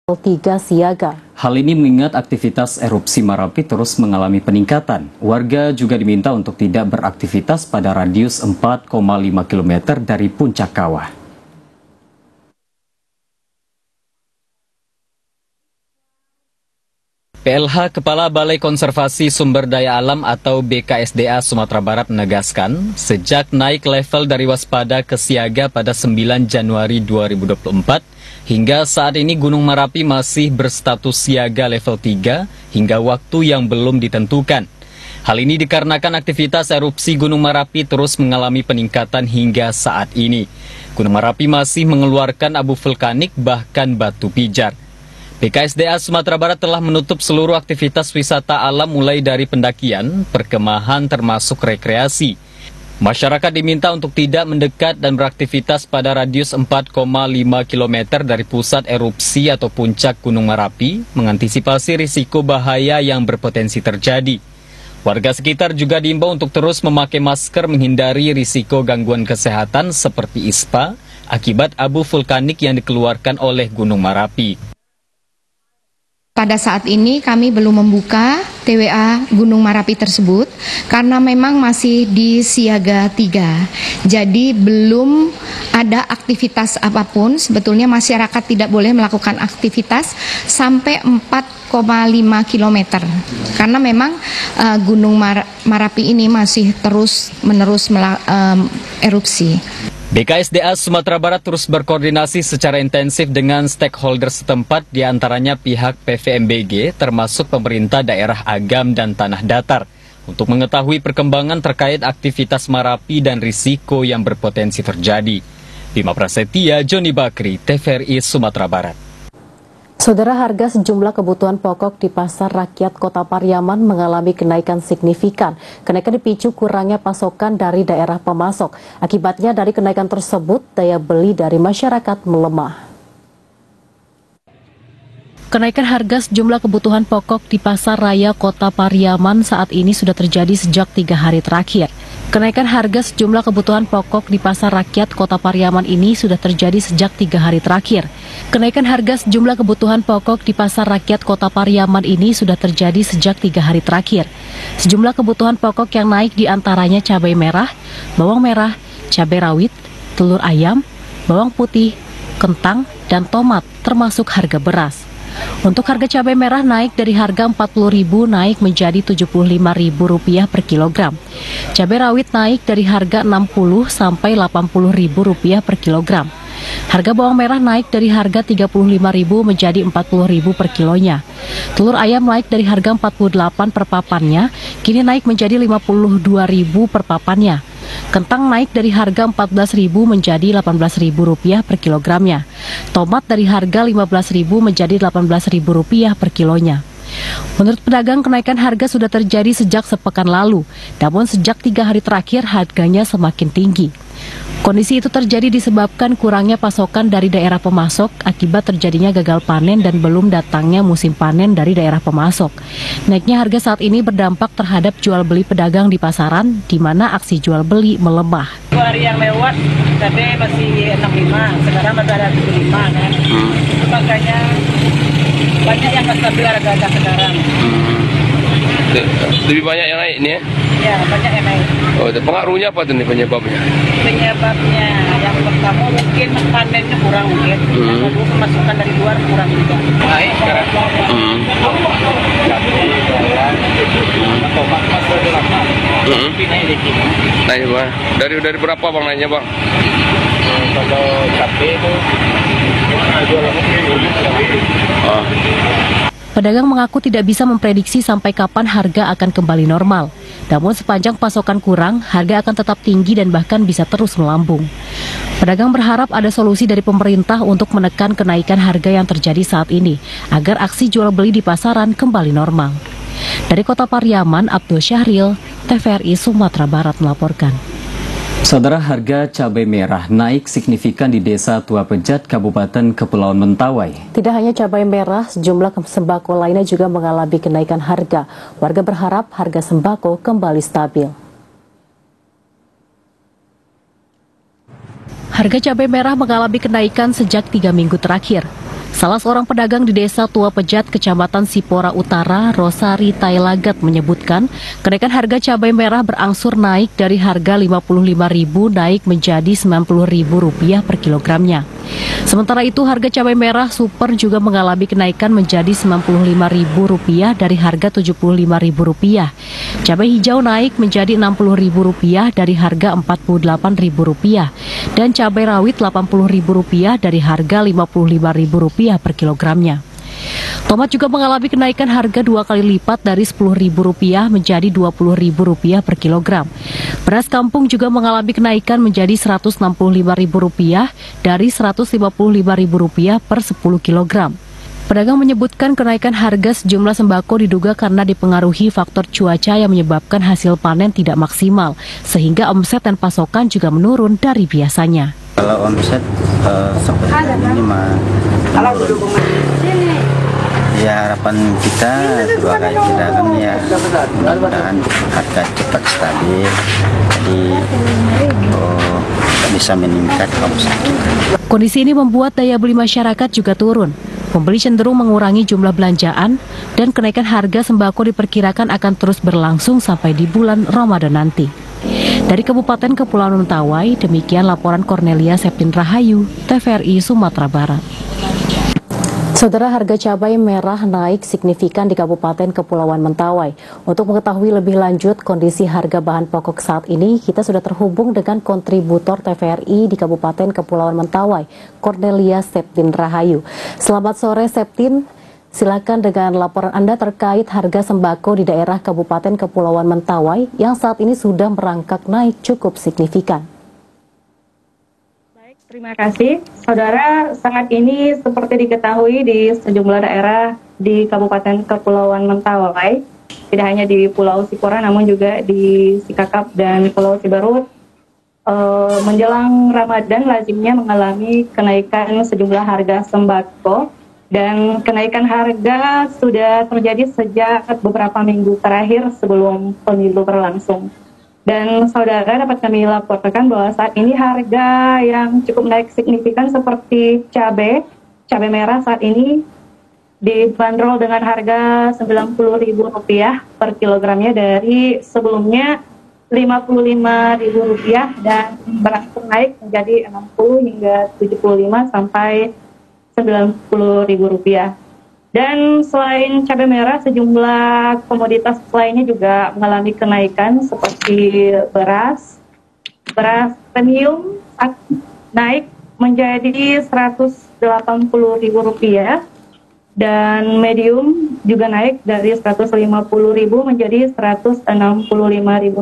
3 siaga. Hal ini mengingat aktivitas erupsi Marapi terus mengalami peningkatan. Warga juga diminta untuk tidak beraktivitas pada radius 4,5 km dari puncak kawah. PLH Kepala Balai Konservasi Sumber Daya Alam atau BKSDA Sumatera Barat menegaskan, sejak naik level dari waspada ke siaga pada 9 Januari 2024, hingga saat ini Gunung Marapi masih berstatus siaga level 3 hingga waktu yang belum ditentukan. Hal ini dikarenakan aktivitas erupsi Gunung Marapi terus mengalami peningkatan hingga saat ini. Gunung Marapi masih mengeluarkan abu vulkanik bahkan batu pijar. BKSDA Sumatera Barat telah menutup seluruh aktivitas wisata alam mulai dari pendakian, perkemahan termasuk rekreasi. Masyarakat diminta untuk tidak mendekat dan beraktivitas pada radius 4,5 km dari pusat erupsi atau puncak Gunung Marapi, mengantisipasi risiko bahaya yang berpotensi terjadi. Warga sekitar juga diimbau untuk terus memakai masker menghindari risiko gangguan kesehatan seperti ISPA akibat abu vulkanik yang dikeluarkan oleh Gunung Marapi. Pada saat ini kami belum membuka TWA Gunung Marapi tersebut karena memang masih di siaga 3. Jadi belum ada aktivitas apapun, sebetulnya masyarakat tidak boleh melakukan aktivitas sampai 4,5 km. Karena memang Gunung Marapi ini masih terus-menerus erupsi. BKSDA Sumatera Barat terus berkoordinasi secara intensif dengan stakeholder setempat, diantaranya pihak PVMBG, termasuk pemerintah daerah Agam dan Tanah Datar, untuk mengetahui perkembangan terkait aktivitas Marapi dan risiko yang berpotensi terjadi. Bima Prasetya, Joni Bakri, TVRI Sumatera Barat. Saudara, harga sejumlah kebutuhan pokok di Pasar Rakyat Kota Pariaman mengalami kenaikan signifikan. Kenaikan dipicu kurangnya pasokan dari daerah pemasok. Akibatnya dari kenaikan tersebut, daya beli dari masyarakat melemah. Kenaikan harga sejumlah kebutuhan pokok di Pasar Raya Kota Pariaman saat ini sudah terjadi sejak 3 hari terakhir. Kenaikan harga sejumlah kebutuhan pokok di Pasar Rakyat Kota Pariaman ini sudah terjadi sejak 3 hari terakhir. Kenaikan harga sejumlah kebutuhan pokok di Pasar Rakyat Kota Pariaman ini sudah terjadi sejak 3 hari terakhir. Sejumlah kebutuhan pokok yang naik diantaranya cabai merah, bawang merah, cabai rawit, telur ayam, bawang putih, kentang, dan tomat, termasuk harga beras. Untuk harga cabai merah naik dari harga Rp40.000 naik menjadi Rp75.000 per kilogram. Cabai rawit naik dari harga Rp60 sampai Rp80.000 per kilogram. Harga bawang merah naik dari harga Rp35.000 menjadi Rp40.000 per kilonya. Telur ayam naik dari harga Rp48 per papannya, kini naik menjadi Rp52.000 per papannya. Kentang naik dari harga Rp14.000 menjadi Rp18.000 per kilogramnya. Tomat dari harga Rp15.000 menjadi Rp18.000 per kilonya. Menurut pedagang, kenaikan harga sudah terjadi sejak sepekan lalu, namun sejak 3 hari terakhir harganya semakin tinggi. Kondisi itu terjadi disebabkan kurangnya pasokan dari daerah pemasok akibat terjadinya gagal panen dan belum datangnya musim panen dari daerah pemasok. Naiknya harga saat ini berdampak terhadap jual beli pedagang di pasaran, di mana aksi jual beli melemah. 2 hari yang lewat cabai masih 65, sekarang masih ada 75 kan. Itu makanya banyak yang nggak stabil harga sekarang. Lebih banyak yang naik ini ya? Ya, banyak yang naik. Oh, pengaruhnya apa tuh nih penyebabnya? Penyebabnya yang pertama mungkin panennya kurang mungkin. Yang kedua pemasukan dari luar kurang juga. Naik sekarang. Naik bang. Dari berapa bang naiknya bang? Kalau cabai itu Pedagang mengaku tidak bisa memprediksi sampai kapan harga akan kembali normal. Namun sepanjang pasokan kurang, harga akan tetap tinggi dan bahkan bisa terus melambung. Pedagang berharap ada solusi dari pemerintah untuk menekan kenaikan harga yang terjadi saat ini, agar aksi jual beli di pasaran kembali normal. Dari Kota Pariaman, Abdul Syahril, TVRI Sumatera Barat melaporkan. Saudara, harga cabai merah naik signifikan di Desa Tua Pejat, Kabupaten Kepulauan Mentawai. Tidak hanya cabai merah, sejumlah sembako lainnya juga mengalami kenaikan harga. Warga berharap harga sembako kembali stabil. Harga cabai merah mengalami kenaikan sejak 3 minggu terakhir. Salah seorang pedagang di Desa Tua Pejat, Kecamatan Sipora Utara, Rosari Tailagat menyebutkan kenaikan harga cabai merah berangsur naik dari harga Rp55.000 naik menjadi Rp90.000 per kilogramnya. Sementara itu harga cabai merah super juga mengalami kenaikan menjadi Rp95.000 dari harga Rp75.000. Cabai hijau naik menjadi Rp60.000 dari harga Rp48.000 dan cabai rawit Rp80.000 dari harga Rp55.000 per kilogramnya. Tomat juga mengalami kenaikan harga 2 kali lipat dari Rp10.000 menjadi Rp20.000 per kilogram. Beras kampung juga mengalami kenaikan menjadi Rp165.000 dari Rp155.000 per 10 kilogram. Pedagang menyebutkan kenaikan harga sejumlah sembako diduga karena dipengaruhi faktor cuaca yang menyebabkan hasil panen tidak maksimal, sehingga omset dan pasokan juga menurun dari biasanya. Kalau omset seperti ini mah ya harapan kita sebagai pedagang ya mudah-mudahan harga cepat stabil, jadi bisa meningkat omset. Kondisi ini membuat daya beli masyarakat juga turun. Pembeli cenderung mengurangi jumlah belanjaan dan kenaikan harga sembako diperkirakan akan terus berlangsung sampai di bulan Ramadan nanti. Dari Kabupaten Kepulauan Mentawai, demikian laporan Cornelia Septin Rahayu, TVRI Sumatera Barat. Saudara, harga cabai merah naik signifikan di Kabupaten Kepulauan Mentawai. Untuk mengetahui lebih lanjut kondisi harga bahan pokok saat ini, kita sudah terhubung dengan kontributor TVRI di Kabupaten Kepulauan Mentawai, Cornelia Septin Rahayu. Selamat sore, Septin. Silakan dengan laporan Anda terkait harga sembako di daerah Kabupaten Kepulauan Mentawai yang saat ini sudah merangkak naik cukup signifikan. Terima kasih, Saudara. Saat ini seperti diketahui di sejumlah daerah di Kabupaten Kepulauan Mentawai, tidak hanya di Pulau Sipora namun juga di Sikakap dan Pulau Siberut, menjelang Ramadan lazimnya mengalami kenaikan sejumlah harga sembako, dan kenaikan harga sudah terjadi sejak beberapa minggu terakhir sebelum pemilu berlangsung. Dan saudara, dapat kami laporkan bahwa saat ini harga yang cukup naik signifikan seperti cabai merah saat ini dibanderol dengan harga Rp90.000 per kilogramnya dari sebelumnya Rp55.000 dan berangsur naik menjadi Rp60 hingga Rp75 sampai Rp90.000. Dan selain cabai merah, sejumlah komoditas lainnya juga mengalami kenaikan seperti beras premium naik menjadi Rp180.000 dan medium juga naik dari Rp150.000 menjadi Rp165.000.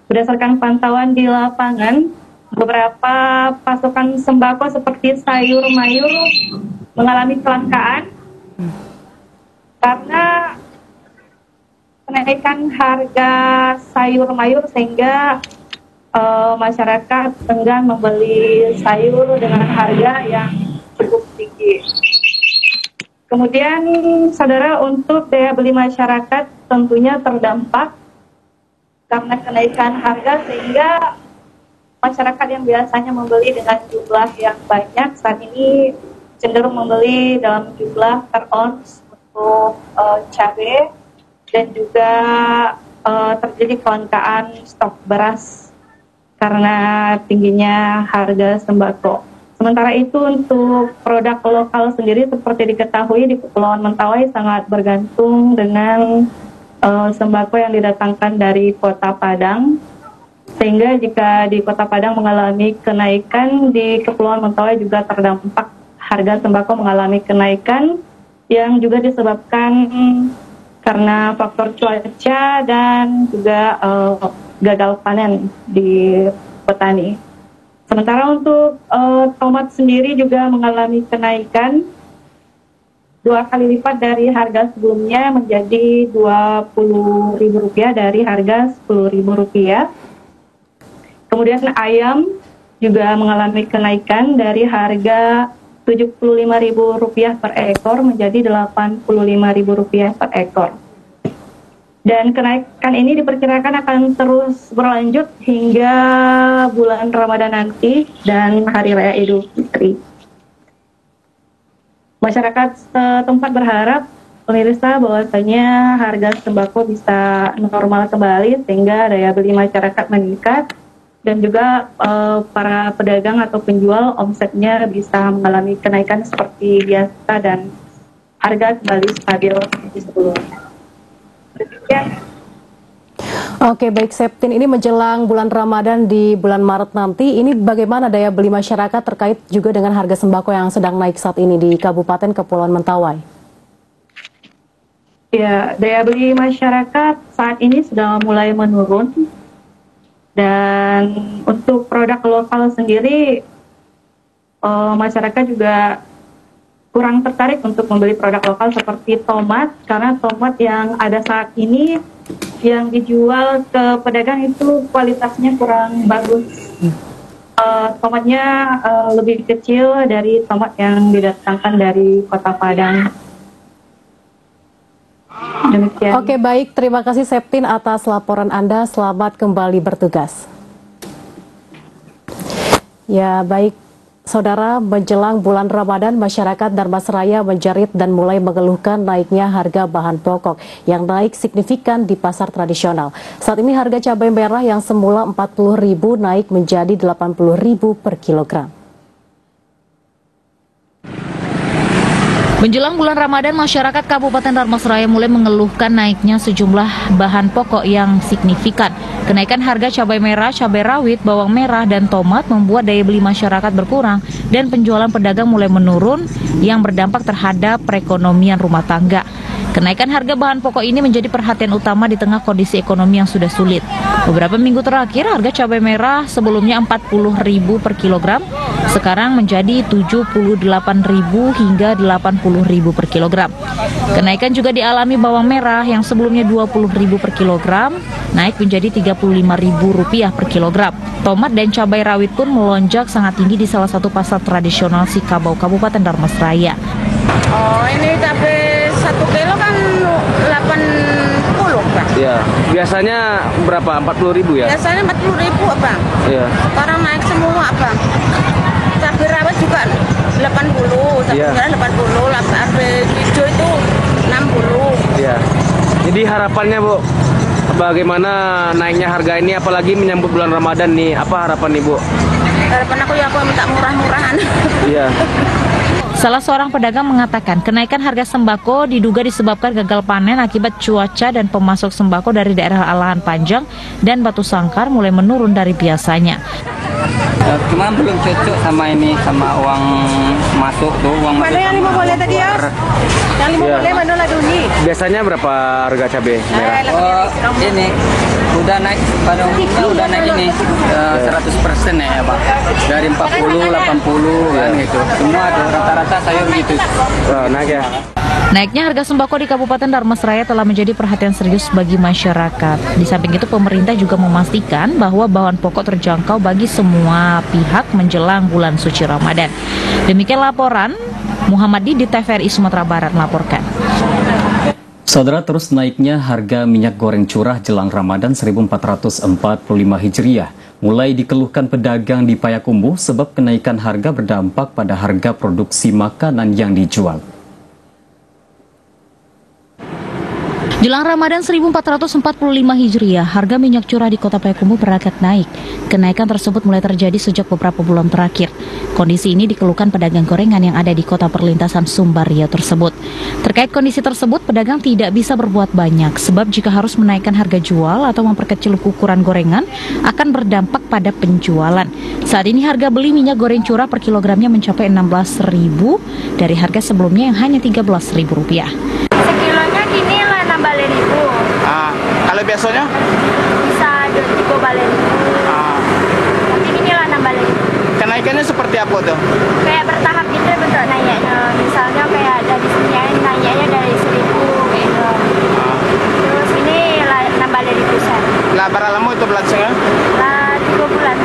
Berdasarkan pantauan di lapangan, beberapa pasokan sembako seperti sayur mayur mengalami kelangkaan karena kenaikan harga sayur mayur sehingga masyarakat enggan membeli sayur dengan harga yang cukup tinggi. Kemudian saudara, untuk daya beli masyarakat tentunya terdampak karena kenaikan harga, sehingga masyarakat yang biasanya membeli dengan jumlah yang banyak saat ini cenderung membeli dalam jumlah per ons untuk cabai, dan juga terjadi kelangkaan stok beras karena tingginya harga sembako. Sementara itu untuk produk lokal sendiri seperti diketahui di Kepulauan Mentawai sangat bergantung dengan sembako yang didatangkan dari Kota Padang, sehingga jika di Kota Padang mengalami kenaikan, di Kepulauan Mentawai juga terdampak harga sembako mengalami kenaikan yang juga disebabkan karena faktor cuaca dan juga gagal panen di petani. Sementara untuk tomat sendiri juga mengalami kenaikan 2 kali lipat dari harga sebelumnya menjadi Rp20.000 dari harga Rp10.000. Kemudian ayam juga mengalami kenaikan dari harga Rp75.000 per ekor menjadi Rp85.000 per ekor. Dan kenaikan ini diperkirakan akan terus berlanjut hingga bulan Ramadan nanti dan Hari Raya Idul Fitri. Masyarakat setempat berharap pemirsa bahwasanya harga sembako bisa normal kembali sehingga daya beli masyarakat meningkat dan juga para pedagang atau penjual omsetnya bisa mengalami kenaikan seperti biasa dan harga kembali stabil seperti sebelumnya. Oke, baik Septin, ini menjelang bulan Ramadan di bulan Maret nanti, ini bagaimana daya beli masyarakat terkait juga dengan harga sembako yang sedang naik saat ini di Kabupaten Kepulauan Mentawai? Ya, daya beli masyarakat saat ini sudah mulai menurun. Dan untuk produk lokal sendiri, masyarakat juga kurang tertarik untuk membeli produk lokal seperti tomat, karena tomat yang ada saat ini yang dijual ke pedagang itu kualitasnya kurang bagus. Tomatnya lebih kecil dari tomat yang didatangkan dari Kota Padang. Demikian. Oke, baik, terima kasih Septin atas laporan Anda. Selamat kembali bertugas. Ya, baik. Saudara, menjelang bulan Ramadan, masyarakat Dharmasraya menjerit dan mulai mengeluhkan naiknya harga bahan pokok yang naik signifikan di pasar tradisional. Saat ini harga cabai merah yang semula Rp40.000 naik menjadi Rp80.000 per kilogram. Menjelang bulan Ramadan, masyarakat Kabupaten Dharmasraya mulai mengeluhkan naiknya sejumlah bahan pokok yang signifikan. Kenaikan harga cabai merah, cabai rawit, bawang merah, dan tomat membuat daya beli masyarakat berkurang dan penjualan pedagang mulai menurun yang berdampak terhadap perekonomian rumah tangga. Kenaikan harga bahan pokok ini menjadi perhatian utama di tengah kondisi ekonomi yang sudah sulit. Beberapa minggu terakhir, harga cabai merah sebelumnya Rp40.000 per kilogram, sekarang menjadi Rp78.000 hingga Rp80.000 per kilogram. Kenaikan juga dialami bawang merah yang sebelumnya Rp20.000 per kilogram, naik menjadi Rp35.000 per kilogram. Tomat dan cabai rawit pun melonjak sangat tinggi di salah satu pasar tradisional Sikabau, Kabupaten Dharmasraya. Oh, ini cabai 1 kilo kan 80, Bang. Iya. Biasanya berapa? 40.000 ya? Biasanya 40.000, Bang. Iya. Sekarang naik semua, Bang. Cabai rawit juga 80, cabai merah 80, cabai hijau itu 60. Iya. Jadi harapannya, Bu, bagaimana naiknya harga ini apalagi menyambut bulan Ramadan nih? Apa harapan nih, Bu? Harapan aku ya aku minta murah-murahan. Iya. Salah seorang pedagang mengatakan kenaikan harga sembako diduga disebabkan gagal panen akibat cuaca dan pemasok sembako dari daerah Alahan Panjang dan Batu Sangkar mulai menurun dari biasanya. Cuma belum cocok sama ini, sama uang masuk tuh, uang mana yang 5 boleh tadi ya? Yang 5 boleh mana lah dulu nih? Biasanya berapa harga cabai merah? Oh, ini udah naik pada umumnya udah naik ini 100% ya, Pak. Dari 40, 80 kan gitu. Semua ada rata-rata sayur gitu. Naik ya. Naiknya harga sembako di Kabupaten Dharmasraya telah menjadi perhatian serius bagi masyarakat. Di samping itu, pemerintah juga memastikan bahwa bahan pokok terjangkau bagi semua pihak menjelang bulan suci Ramadan. Demikian laporan, Muhammad Didi, TVRI Sumatera Barat melaporkan. Saudara, terus naiknya harga minyak goreng curah jelang Ramadan 1445 Hijriah mulai dikeluhkan pedagang di Payakumbuh sebab kenaikan harga berdampak pada harga produksi makanan yang dijual. Jelang Ramadan 1445 Hijriah, harga minyak curah di Kota Payakumbuh beragat naik. Kenaikan tersebut mulai terjadi sejak beberapa bulan terakhir. Kondisi ini dikeluhkan pedagang gorengan yang ada di kota perlintasan Sumbar Riau tersebut. Terkait kondisi tersebut, pedagang tidak bisa berbuat banyak, sebab jika harus menaikkan harga jual atau memperkecil ukuran gorengan, akan berdampak pada penjualan. Saat ini harga beli minyak goreng curah per kilogramnya mencapai Rp16.000 dari harga sebelumnya yang hanya Rp13.000. Sekilonya kini lah 16.000. Kalau biasanya? Bisa 2 balik. Tapi ini lah 16.000. Kenaikannya seperti apa tuh? Kayak bertahap gitu bentuk naiknya. Misalnya kayak dari sini naiknya dari 1.000 gitu. Terus ini lah 16.000 sen. Lah berapa lama itu berlangsungnya? Lah 3 bulan.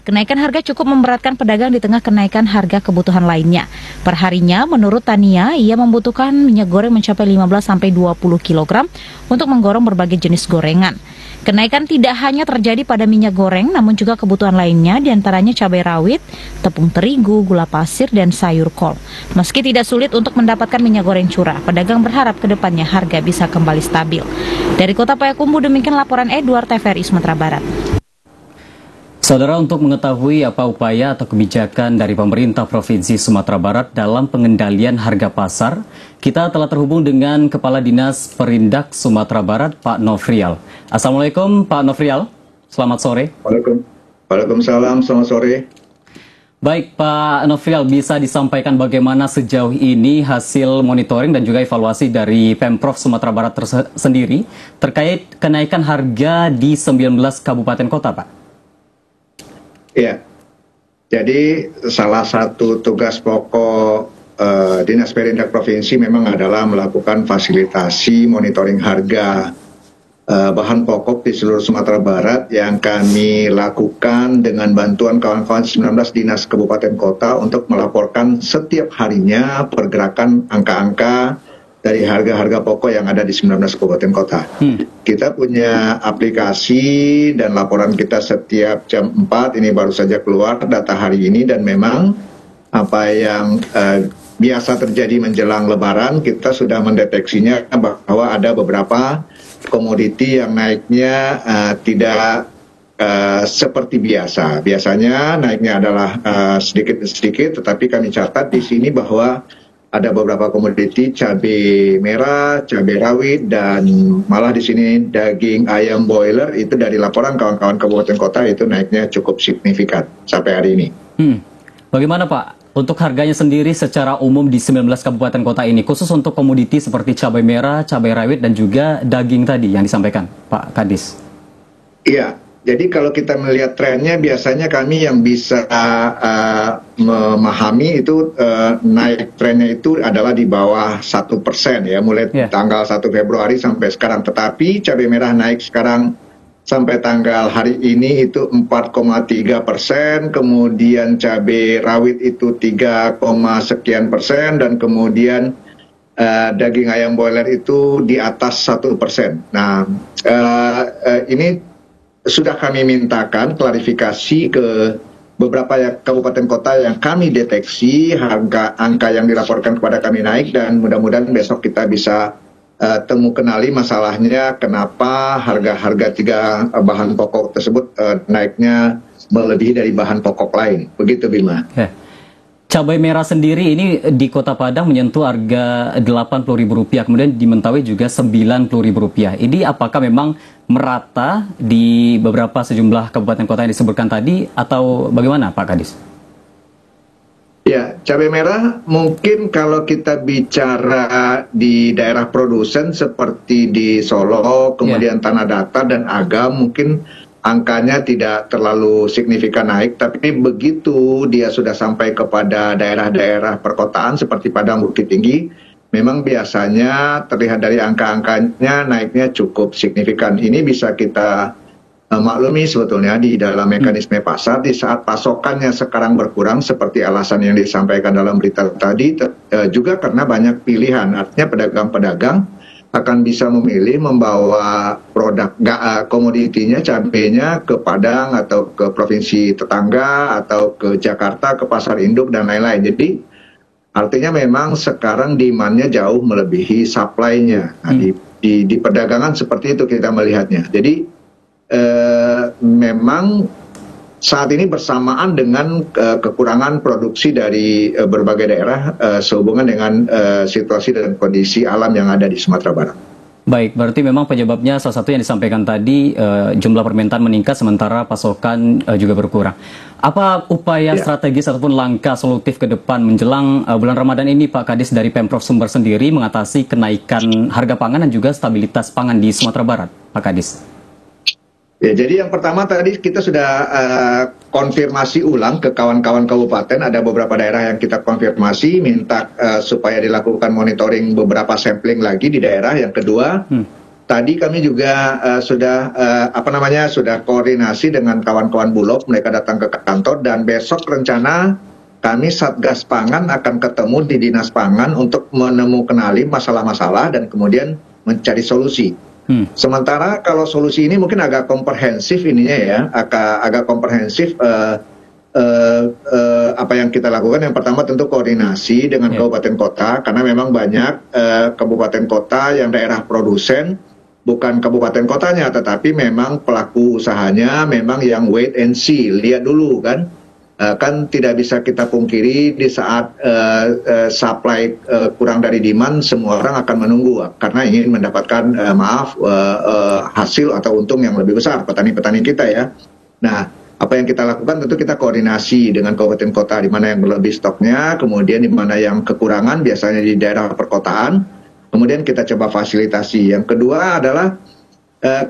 Kenaikan harga cukup memberatkan pedagang di tengah kenaikan harga kebutuhan lainnya. Perharinya, menurut Tania, ia membutuhkan minyak goreng mencapai 15-20 kg untuk menggoreng berbagai jenis gorengan. Kenaikan tidak hanya terjadi pada minyak goreng, namun juga kebutuhan lainnya, diantaranya cabai rawit, tepung terigu, gula pasir, dan sayur kol. Meski tidak sulit untuk mendapatkan minyak goreng curah, pedagang berharap kedepannya harga bisa kembali stabil. Dari Kota Payakumbuh, demikian laporan Edward, TVRI Sumatera Barat. Saudara, untuk mengetahui apa upaya atau kebijakan dari pemerintah Provinsi Sumatera Barat dalam pengendalian harga pasar, kita telah terhubung dengan Kepala Dinas Perindak Sumatera Barat, Pak Nofrial. Assalamualaikum, Pak Nofrial. Selamat sore. Waalaikumsalam, selamat sore. Baik, Pak Nofrial, bisa disampaikan bagaimana sejauh ini hasil monitoring dan juga evaluasi dari Pemprov Sumatera Barat sendiri terkait kenaikan harga di 19 kabupaten kota, Pak? Ya, jadi salah satu tugas pokok Dinas Perindak Provinsi memang adalah melakukan fasilitasi monitoring harga bahan pokok di seluruh Sumatera Barat yang kami lakukan dengan bantuan kawan-kawan 19 dinas kabupaten kota untuk melaporkan setiap harinya pergerakan angka-angka dari harga-harga pokok yang ada di 19 kabupaten kota. Kita punya aplikasi dan laporan kita setiap jam 4, ini baru saja keluar data hari ini, dan memang apa yang biasa terjadi menjelang Lebaran, kita sudah mendeteksinya bahwa ada beberapa komoditi yang naiknya tidak seperti biasa. Biasanya naiknya adalah sedikit-sedikit, tetapi kami catat di sini bahwa ada beberapa komoditi cabai merah, cabai rawit, dan malah di sini daging ayam boiler itu dari laporan kawan-kawan kabupaten kota itu naiknya cukup signifikan sampai hari ini. Bagaimana Pak untuk harganya sendiri secara umum di 19 kabupaten kota ini, khusus untuk komoditi seperti cabai merah, cabai rawit, dan juga daging tadi yang disampaikan Pak Kadis? Iya. Jadi kalau kita melihat trennya, biasanya kami yang bisa memahami itu naik trennya itu adalah di bawah 1% ya, mulai tanggal 1 Februari sampai sekarang. Tetapi cabai merah naik sekarang sampai tanggal hari ini itu 4,3%, kemudian cabai rawit itu 3, sekian persen, dan kemudian daging ayam boiler itu di atas 1%. Nah, ini sudah kami mintakan klarifikasi ke beberapa kabupaten kota yang kami deteksi angka yang dilaporkan kepada kami naik, dan mudah-mudahan besok kita bisa kenali masalahnya kenapa harga-harga 3 bahan pokok tersebut naiknya melebihi dari bahan pokok lain. Begitu, Bima. Cabai merah sendiri ini di Kota Padang menyentuh harga Rp80.000, kemudian di Mentawai juga Rp90.000. Ini apakah memang merata di beberapa sejumlah kabupaten kota yang disebutkan tadi, atau bagaimana Pak Kadis? Ya, cabai merah mungkin kalau kita bicara di daerah produsen seperti di Solo, kemudian Tanah Datar dan Agam, mungkin angkanya tidak terlalu signifikan naik, tapi begitu dia sudah sampai kepada daerah-daerah perkotaan seperti Padang, Bukit Tinggi, memang biasanya terlihat dari angka-angkanya naiknya cukup signifikan. Ini bisa kita maklumi sebetulnya di dalam mekanisme pasar. Di saat pasokannya sekarang berkurang seperti alasan yang disampaikan dalam berita tadi, juga karena banyak pilihan. Artinya pedagang-pedagang akan bisa memilih membawa produk komoditinya, cabainya ke Padang atau ke provinsi tetangga atau ke Jakarta, ke pasar induk dan lain-lain. Jadi artinya memang sekarang demand-nya jauh melebihi supply-nya. Nah, di perdagangan seperti itu kita melihatnya. Jadi memang saat ini bersamaan dengan kekurangan produksi dari berbagai daerah sehubungan dengan situasi dan kondisi alam yang ada di Sumatera Barat. Baik, berarti memang penyebabnya salah satu yang disampaikan tadi, jumlah permintaan meningkat sementara pasokan juga berkurang. Apa upaya strategis ataupun langkah solutif ke depan menjelang bulan Ramadan ini Pak Kadis dari Pemprov Sumber sendiri mengatasi kenaikan harga pangan dan juga stabilitas pangan di Sumatera Barat, Pak Kadis? Ya, jadi yang pertama tadi kita sudah konfirmasi ulang ke kawan-kawan kabupaten. Ada beberapa daerah yang kita konfirmasi, minta supaya dilakukan monitoring beberapa sampling lagi di daerah. Yang kedua, tadi kami juga sudah koordinasi dengan kawan-kawan Bulog, mereka datang ke kantor dan besok rencana kami Satgas Pangan akan ketemu di Dinas Pangan untuk kenali masalah-masalah dan kemudian mencari solusi. Sementara kalau solusi ini mungkin agak komprehensif ininya ya, agak komprehensif. Apa yang kita lakukan yang pertama tentu koordinasi dengan kabupaten kota, karena memang banyak kabupaten kota yang daerah produsen, bukan kabupaten kotanya tetapi memang pelaku usahanya memang yang wait and see, lihat dulu kan. Kan tidak bisa kita pungkiri di saat supply kurang dari demand, semua orang akan menunggu karena ingin mendapatkan hasil atau untung yang lebih besar, petani-petani kita ya. Nah, apa yang kita lakukan tentu kita koordinasi dengan kabupaten kota di mana yang lebih stoknya, kemudian di mana yang kekurangan biasanya di daerah perkotaan, kemudian kita coba fasilitasi. Yang kedua adalah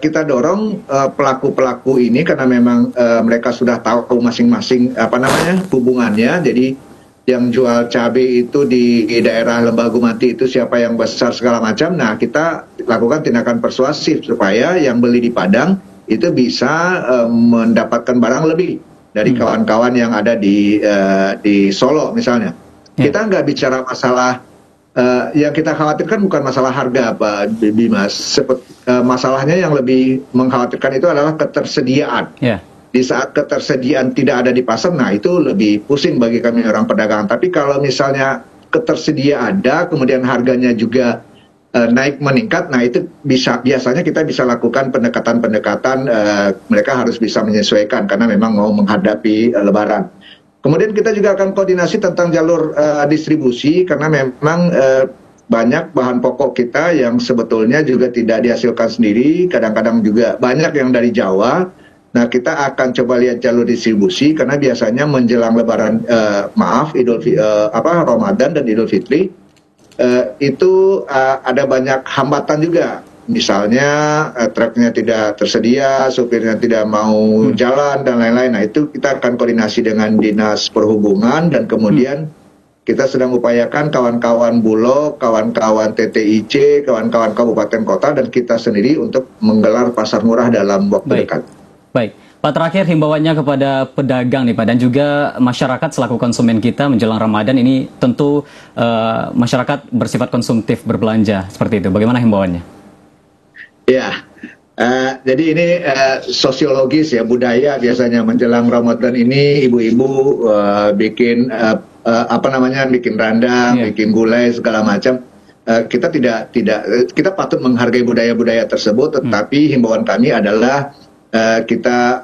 kita dorong pelaku-pelaku ini karena memang mereka sudah tahu masing-masing hubungannya. Jadi yang jual cabai itu di daerah Lembagumati itu siapa yang besar segala macam. Nah, kita lakukan tindakan persuasif supaya yang beli di Padang itu bisa mendapatkan barang lebih dari kawan-kawan yang ada di Solo misalnya. Kita nggak bicara masalah yang kita khawatirkan bukan masalah harga, Pak Bimas. Masalahnya yang lebih mengkhawatirkan itu adalah ketersediaan. Di saat ketersediaan tidak ada di pasar, nah itu lebih pusing bagi kami orang pedagang. Tapi kalau misalnya ketersediaan ada, kemudian harganya juga naik meningkat, nah itu biasanya kita bisa lakukan pendekatan-pendekatan. Mereka harus bisa menyesuaikan karena memang mau menghadapi Lebaran. Kemudian kita juga akan koordinasi tentang jalur distribusi karena memang banyak bahan pokok kita yang sebetulnya juga tidak dihasilkan sendiri, kadang-kadang juga banyak yang dari Jawa. Nah, kita akan coba lihat jalur distribusi karena biasanya menjelang Lebaran, Ramadan dan Idul Fitri itu ada banyak hambatan juga. Misalnya truknya tidak tersedia, supirnya tidak mau jalan dan lain-lain. Nah, itu kita akan koordinasi dengan Dinas Perhubungan dan kemudian kita sedang upayakan kawan-kawan Bulog, kawan-kawan TTIC, kawan-kawan kabupaten kota dan kita sendiri untuk menggelar pasar murah dalam waktu dekat. Baik, Pak, terakhir himbauannya kepada pedagang nih Pak dan juga masyarakat selaku konsumen kita menjelang Ramadan ini tentu masyarakat bersifat konsumtif berbelanja seperti itu. Bagaimana himbauannya? Ya, jadi ini sosiologis ya, budaya biasanya menjelang Ramadan ini ibu-ibu bikin bikin rendang, bikin gulai segala macam. Kita kita patut menghargai budaya-budaya tersebut, tetapi himbauan kami adalah kita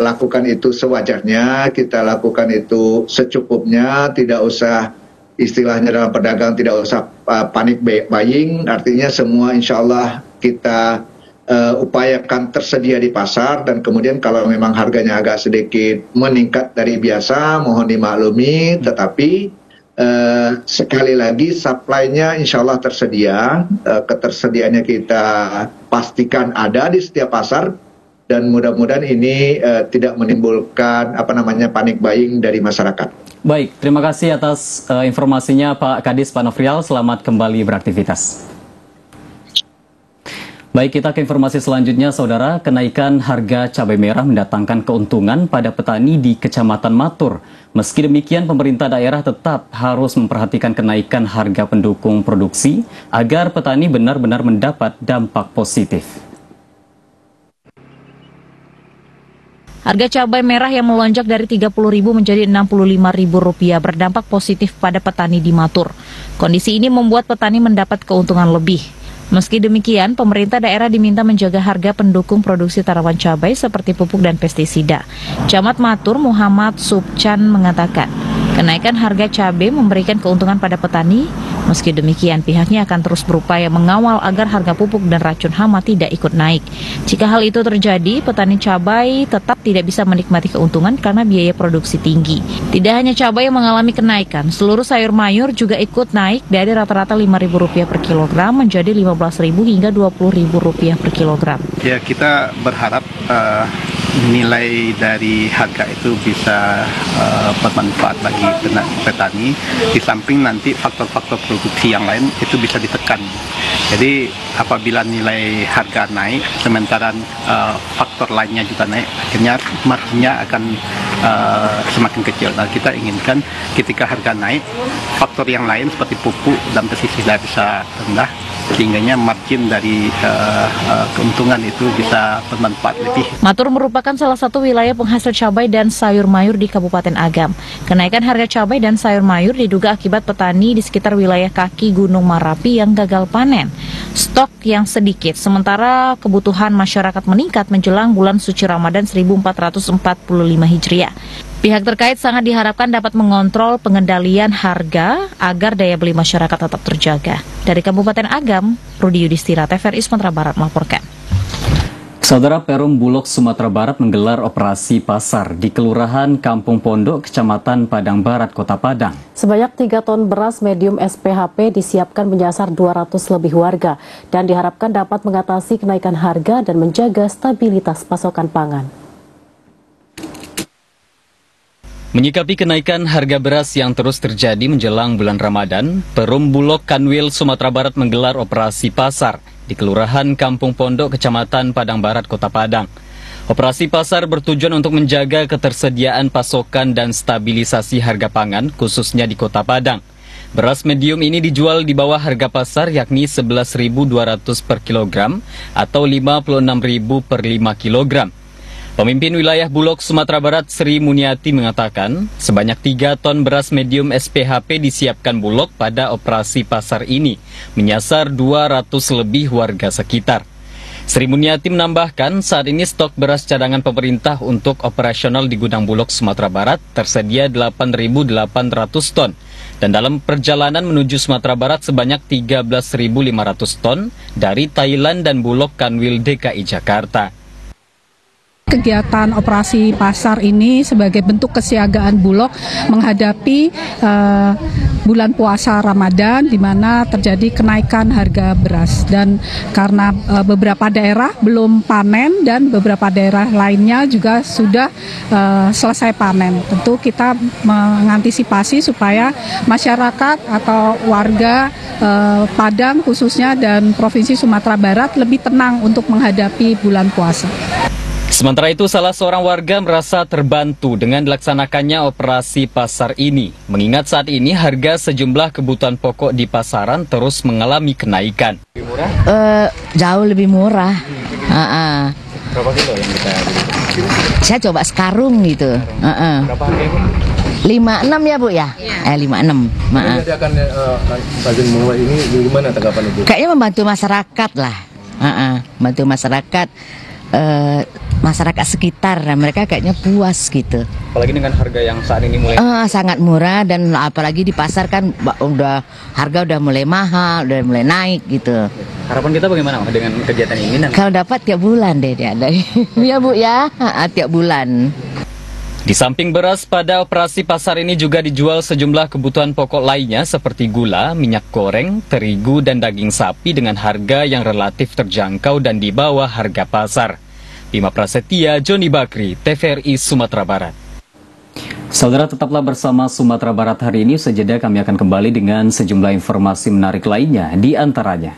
lakukan itu sewajarnya, kita lakukan itu secukupnya, tidak usah istilahnya dalam pedagang tidak usah panik buying, artinya semua insya Allah kita upayakan tersedia di pasar dan kemudian kalau memang harganya agak sedikit meningkat dari biasa mohon dimaklumi, tetapi sekali lagi supply-nya insya Allah tersedia, ketersediaannya kita pastikan ada di setiap pasar dan mudah-mudahan ini tidak menimbulkan panik buying dari masyarakat. Baik, terima kasih atas informasinya Pak Kadis Pak Nofrial, selamat kembali beraktivitas. Baik, kita ke informasi selanjutnya, Saudara. Kenaikan harga cabai merah mendatangkan keuntungan pada petani di Kecamatan Matur. Meski demikian, pemerintah daerah tetap harus memperhatikan kenaikan harga pendukung produksi agar petani benar-benar mendapat dampak positif. Harga cabai merah yang melonjak dari Rp30.000 menjadi Rp65.000 berdampak positif pada petani di Matur. Kondisi ini membuat petani mendapat keuntungan lebih. Meski demikian, pemerintah daerah diminta menjaga harga pendukung produksi tanaman cabai seperti pupuk dan pestisida. Camat Matur Muhammad Subcan mengatakan, kenaikan harga cabai memberikan keuntungan pada petani. Meski demikian, pihaknya akan terus berupaya mengawal agar harga pupuk dan racun hama tidak ikut naik. Jika hal itu terjadi, petani cabai tetap tidak bisa menikmati keuntungan karena biaya produksi tinggi. Tidak hanya cabai yang mengalami kenaikan, seluruh sayur mayur juga ikut naik dari rata-rata Rp5.000 per kilogram menjadi Rp15.000 hingga Rp20.000 per kilogram. Ya, kita berharap nilai dari harga itu bisa bermanfaat bagi petani, di samping nanti faktor-faktor produksi yang lain itu bisa ditekan. Jadi apabila nilai harga naik, sementara faktor lainnya juga naik, akhirnya marginnya akan semakin kecil. Nah, kita inginkan ketika harga naik, faktor yang lain seperti pupuk dan pestisida bisa rendah, sehingga margin dari keuntungan itu bisa bermanfaat lebih. Matur merupakan salah satu wilayah penghasil cabai dan sayur mayur di Kabupaten Agam. Kenaikan harga cabai dan sayur mayur diduga akibat petani di sekitar wilayah kaki Gunung Marapi yang gagal panen. Stok yang sedikit, sementara kebutuhan masyarakat meningkat menjelang bulan suci Ramadan 1445 Hijriah. Pihak terkait sangat diharapkan dapat mengontrol pengendalian harga agar daya beli masyarakat tetap terjaga. Dari Kabupaten Agam, Rudi Yudhistira, TVRI Sumatera Barat melaporkan. Saudara, Perum Bulog Sumatera Barat menggelar operasi pasar di Kelurahan Kampung Pondok, Kecamatan Padang Barat, Kota Padang. Sebanyak 3 ton beras medium SPHP disiapkan menyasar 200 lebih warga dan diharapkan dapat mengatasi kenaikan harga dan menjaga stabilitas pasokan pangan. Menyikapi kenaikan harga beras yang terus terjadi menjelang bulan Ramadan, Perum Bulog Kanwil Sumatera Barat menggelar operasi pasar di Kelurahan Kampung Pondok, Kecamatan Padang Barat, Kota Padang. Operasi pasar bertujuan untuk menjaga ketersediaan pasokan dan stabilisasi harga pangan, khususnya di Kota Padang. Beras medium ini dijual di bawah harga pasar, yakni 11.200 per kilogram atau 56.000 per 5 kilogram. Pemimpin wilayah Bulog Sumatera Barat Sri Muniati mengatakan sebanyak 3 ton beras medium SPHP disiapkan Bulog pada operasi pasar ini, menyasar 200 lebih warga sekitar. Sri Muniati menambahkan saat ini stok beras cadangan pemerintah untuk operasional di gudang Bulog Sumatera Barat tersedia 8.800 ton dan dalam perjalanan menuju Sumatera Barat sebanyak 13.500 ton dari Thailand dan Bulog Kanwil DKI Jakarta. Kegiatan operasi pasar ini sebagai bentuk kesiagaan Bulog menghadapi bulan puasa Ramadan di mana terjadi kenaikan harga beras, dan karena beberapa daerah belum panen dan beberapa daerah lainnya juga sudah selesai panen. Tentu kita mengantisipasi supaya masyarakat atau warga Padang khususnya dan Provinsi Sumatera Barat lebih tenang untuk menghadapi bulan puasa. Sementara itu, salah seorang warga merasa terbantu dengan dilaksanakannya operasi pasar ini, mengingat saat ini harga sejumlah kebutuhan pokok di pasaran terus mengalami kenaikan. Lebih murah? Jauh lebih murah. Berapa kilo yang kita beli? Saya coba sekarung gitu. Berapa harganya? 56 ya Bu ya? Iya. 56. Jadi akan stasiun murah ini gimana tanggapan Ibu? Kayaknya membantu masyarakat lah. Membantu masyarakat. Masyarakat sekitar, mereka kayaknya puas gitu. Apalagi dengan harga yang saat ini mulai sangat murah, dan apalagi di pasar kan harga udah mulai mahal, udah mulai naik gitu. Harapan kita bagaimana dengan kegiatan ini? Kalau dapat tiap bulan deh dia ada. Ya Bu ya, tiap bulan. Di samping beras, pada operasi pasar ini juga dijual sejumlah kebutuhan pokok lainnya seperti gula, minyak goreng, terigu, dan daging sapi dengan harga yang relatif terjangkau dan di bawah harga pasar. Bima Prasetya, Joni Bakri, TVRI Sumatera Barat. Saudara, tetaplah bersama Sumatera Barat hari ini. Sejeda kami akan kembali dengan sejumlah informasi menarik lainnya, di antaranya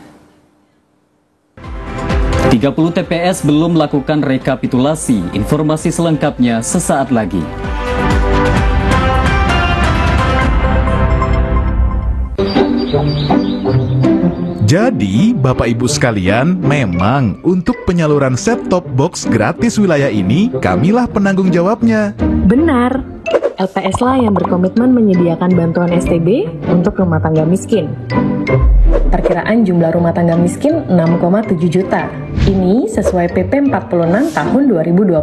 30 TPS belum melakukan rekapitulasi. Informasi selengkapnya sesaat lagi. Jadi, Bapak Ibu sekalian, memang untuk penyaluran set-top box gratis wilayah ini, kamilah penanggung jawabnya. Benar, LPS lah yang berkomitmen menyediakan bantuan STB untuk rumah tangga miskin. Perkiraan jumlah rumah tangga miskin 6,7 juta. Ini sesuai PP 46 tahun 2021.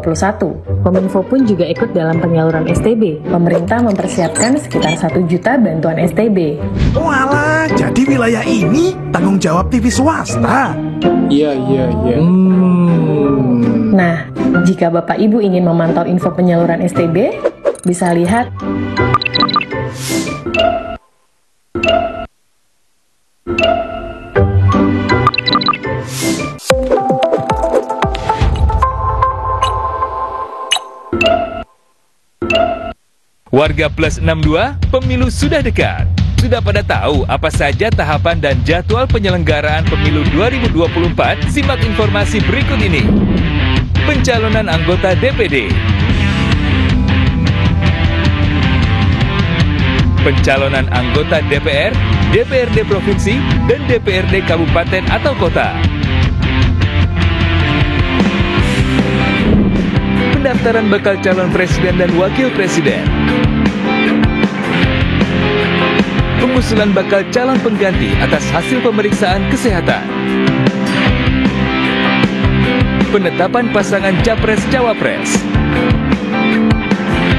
Kominfo pun juga ikut dalam penyaluran STB. Pemerintah mempersiapkan sekitar 1 juta bantuan STB. Walah, jadi wilayah ini tanggung jawab TV swasta? Iya. Nah, jika Bapak Ibu ingin memantau info penyaluran STB, bisa lihat Warga Plus 62, pemilu sudah dekat. Sudah pada tahu apa saja tahapan dan jadwal penyelenggaraan pemilu 2024? Simak informasi berikut ini. Pencalonan anggota DPD. Pencalonan anggota DPR, DPRD Provinsi, dan DPRD Kabupaten atau Kota. Pendaftaran bakal calon presiden dan wakil presiden. Pengusulan bakal calon pengganti atas hasil pemeriksaan kesehatan. Penetapan pasangan Capres-Cawapres.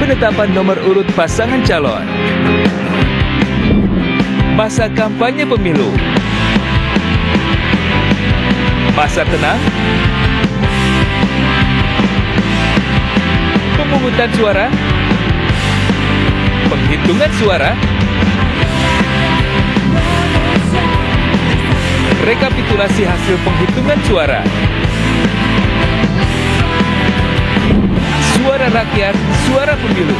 Penetapan nomor urut pasangan calon. Masa kampanye pemilu. Masa tenang. Pemungutan suara. Penghitungan suara. Rekapitulasi hasil penghitungan suara. Suara rakyat, suara pemilu.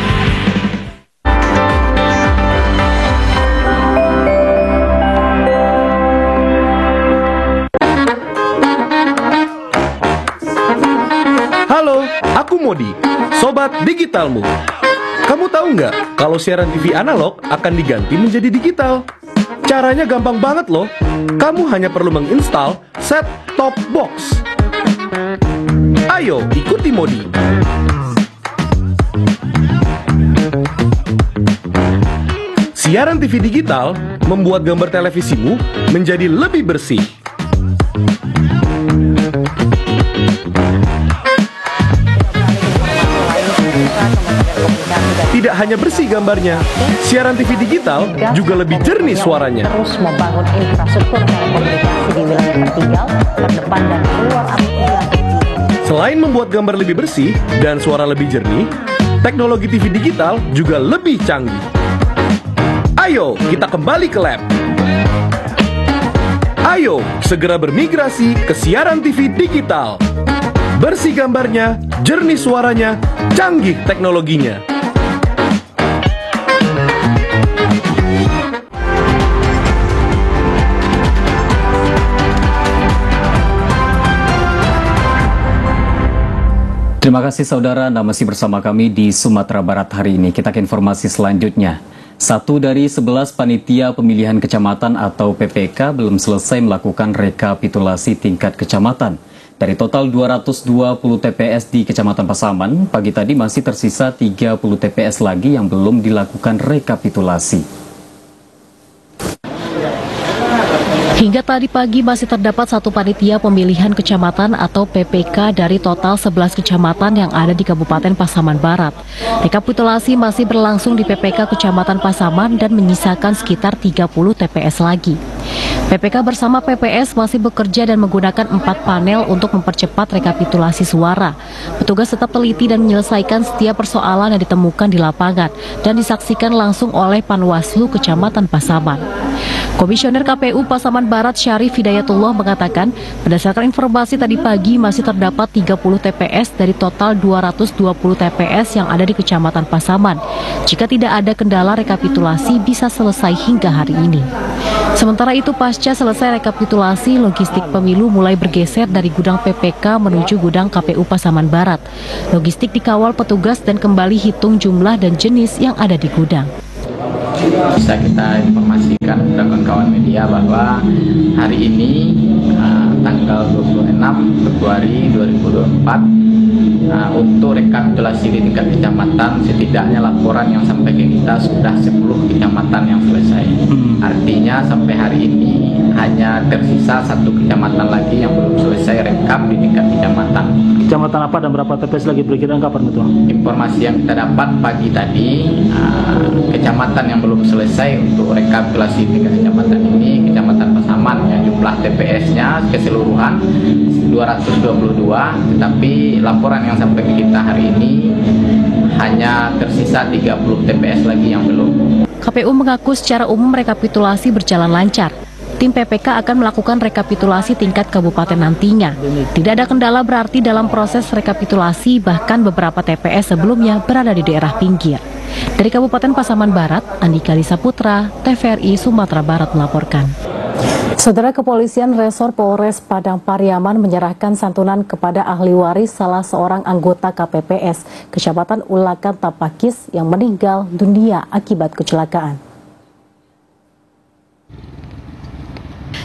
Halo, aku Modi, sobat digitalmu. Kamu tahu nggak kalau siaran TV analog akan diganti menjadi digital? Caranya gampang banget loh. Kamu hanya perlu menginstal set-top box. Ayo, ikuti Modi. Siaran TV digital membuat gambar televisimu menjadi lebih bersih. Tidak hanya bersih gambarnya, siaran TV digital juga lebih jernih suaranya. Terus membangun infrastruktur telekomunikasi di wilayah tertinggal, terdepan dan keluar aplikasi. Selain membuat gambar lebih bersih dan suara lebih jernih, teknologi TV digital juga lebih canggih. Ayo, kita kembali ke lab. Ayo, segera bermigrasi ke siaran TV digital. Bersih gambarnya, jernih suaranya, canggih teknologinya. Terima kasih saudara, Anda masih bersama kami di Sumatera Barat hari ini. Kita ke informasi selanjutnya. 1 dari 11 panitia pemilihan kecamatan atau PPK belum selesai melakukan rekapitulasi tingkat kecamatan. Dari total 220 TPS di Kecamatan Pasaman, pagi tadi masih tersisa 30 TPS lagi yang belum dilakukan rekapitulasi. Hingga tadi pagi masih terdapat 1 panitia pemilihan kecamatan atau PPK dari total 11 kecamatan yang ada di Kabupaten Pasaman Barat. Rekapitulasi masih berlangsung di PPK Kecamatan Pasaman dan menyisakan sekitar 30 TPS lagi. PPK bersama PPS masih bekerja dan menggunakan 4 panel untuk mempercepat rekapitulasi suara. Petugas tetap teliti dan menyelesaikan setiap persoalan yang ditemukan di lapangan dan disaksikan langsung oleh Panwaslu Kecamatan Pasaman. Komisioner KPU Pasaman Barat Syarif Hidayatullah mengatakan, berdasarkan informasi tadi pagi masih terdapat 30 TPS dari total 220 TPS yang ada di Kecamatan Pasaman. Jika tidak ada kendala, rekapitulasi bisa selesai hingga hari ini. Sementara itu, pasca selesai rekapitulasi, logistik pemilu mulai bergeser dari gudang PPK menuju gudang KPU Pasaman Barat. Logistik dikawal petugas dan kembali hitung jumlah dan jenis yang ada di gudang. Bisa kita informasikan kepada kawan-kawan media bahwa hari ini tanggal 26 Februari 2024 untuk rekapitulasi di tingkat kecamatan setidaknya laporan yang sampai ke kita sudah 10 kecamatan yang selesai. Artinya sampai hari ini hanya tersisa 1 kecamatan lagi yang belum selesai rekap di tingkat kecamatan. Kecamatan apa dan berapa TPS lagi perkiraan kapan itu? Informasi yang kita dapat pagi tadi, kecamatan yang belum selesai untuk rekapitulasi tingkat kecamatan ini, Kecamatan Pasaman yang jumlah TPS-nya keseluruhan 222, tetapi laporan yang sampai ke kita hari ini hanya tersisa 30 TPS lagi yang belum. KPU mengaku secara umum rekapitulasi berjalan lancar. tim PPK akan melakukan rekapitulasi tingkat kabupaten nantinya. Tidak ada kendala berarti dalam proses rekapitulasi, bahkan beberapa TPS sebelumnya berada di daerah pinggir. Dari Kabupaten Pasaman Barat, Andika Lisa Putra, TVRI Sumatera Barat melaporkan. Saudara, Kepolisian Resor Polres Padang Pariaman menyerahkan santunan kepada ahli waris salah seorang anggota KPPS Kecamatan Ulakan Tapakis yang meninggal dunia akibat kecelakaan.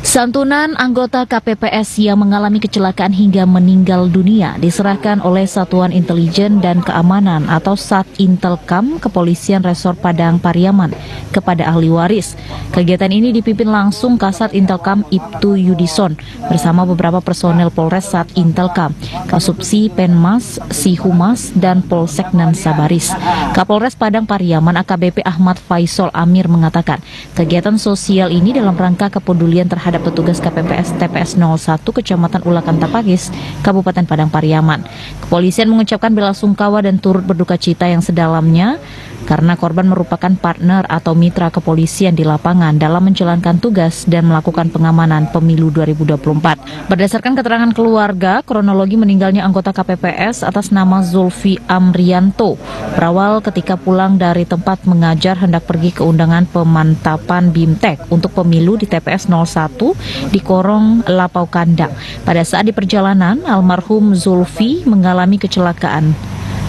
Santunan anggota KPPS yang mengalami kecelakaan hingga meninggal dunia diserahkan oleh Satuan Intelijen dan Keamanan atau Satintelkam Kepolisian Resor Padang Pariaman kepada ahli waris. Kegiatan ini dipimpin langsung Kasat Intelkam Ibtu Yudison bersama beberapa personel Polres Satintelkam, Kasubsi Penmas, Sihumas, dan Polsek Nansabaris. Kapolres Padang Pariaman AKBP Ahmad Faisal Amir mengatakan, kegiatan sosial ini dalam rangka kepedulian terhadap petugas KPPS TPS 01 Kecamatan Ulakan Tapakis, Kabupaten Padang Pariaman. Kepolisian mengucapkan bela sungkawa dan turut berduka cita yang sedalamnya karena korban merupakan partner atau mitra kepolisian di lapangan dalam menjalankan tugas dan melakukan pengamanan pemilu 2024. Berdasarkan keterangan keluarga, kronologi meninggalnya anggota KPPS atas nama Zulfi Amrianto berawal ketika pulang dari tempat mengajar hendak pergi ke undangan pemantapan BIMTEK untuk pemilu di TPS 01 di Korong Lapau Kandang. Pada saat di perjalanan, almarhum Zulfi mengalami kecelakaan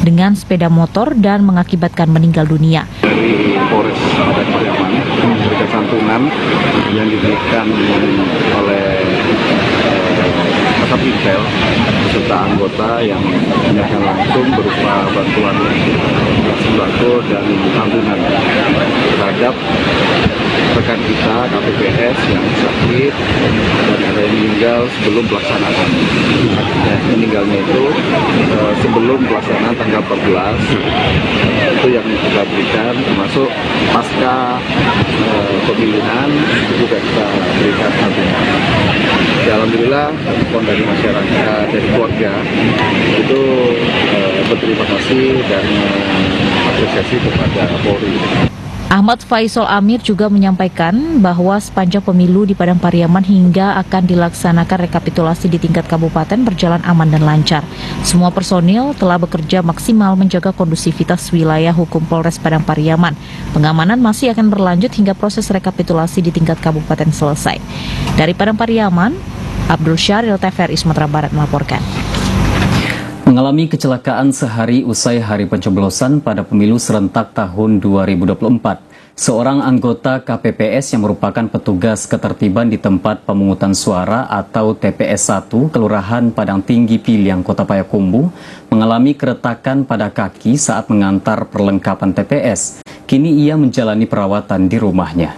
dengan sepeda motor dan mengakibatkan meninggal dunia. Dari Polres Padang Pariaman memberikan santunan yang diberikan oleh Kasat Intel beserta anggota yang menyerahkan langsung berupa bantuan sembako dan santunan terhadap rekan kita KPPS yang sakit dan ada yang meninggal sebelum pelaksanaan. Meninggalnya itu sebelum pelaksanaan tanggal 14 itu yang kita berikan, termasuk pasca pemilihan juga kita berikan santunan. Alhamdulillah respon dari masyarakat, dari keluarga itu berterima kasih dan apresiasi kepada Polri. Ahmad Faisal Amir juga menyampaikan bahwa sepanjang pemilu di Padang Pariaman hingga akan dilaksanakan rekapitulasi di tingkat kabupaten berjalan aman dan lancar. Semua personil telah bekerja maksimal menjaga kondusivitas wilayah hukum Polres Padang Pariaman. Pengamanan masih akan berlanjut hingga proses rekapitulasi di tingkat kabupaten selesai. Dari Padang Pariaman, Abdul Syaril, TVRI Sumatera Barat melaporkan. Mengalami kecelakaan sehari usai hari pencoblosan pada pemilu serentak tahun 2024. Seorang anggota KPPS yang merupakan petugas ketertiban di tempat pemungutan suara atau TPS 1 Kelurahan Padang Tinggi Piliang, Kota Payakumbuh mengalami keretakan pada kaki saat mengantar perlengkapan TPS. Kini ia menjalani perawatan di rumahnya.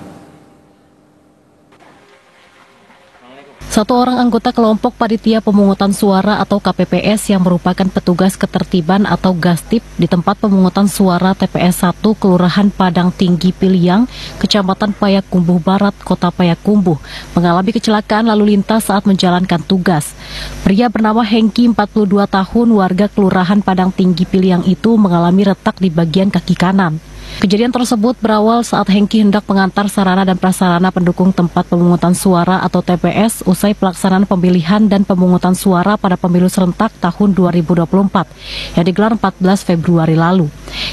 Satu orang anggota kelompok panitia pemungutan suara atau KPPS yang merupakan petugas ketertiban atau Gastip di tempat pemungutan suara TPS 1 Kelurahan Padang Tinggi Piliang, Kecamatan Payakumbuh Barat, Kota Payakumbuh, mengalami kecelakaan lalu lintas saat menjalankan tugas. Pria bernama Hengki, 42 tahun, warga Kelurahan Padang Tinggi Piliang itu mengalami retak di bagian kaki kanan. Kejadian tersebut berawal saat Hengki hendak mengantar sarana dan prasarana pendukung tempat pemungutan suara atau TPS usai pelaksanaan pemilihan dan pemungutan suara pada pemilu serentak tahun 2024 yang digelar 14 Februari lalu.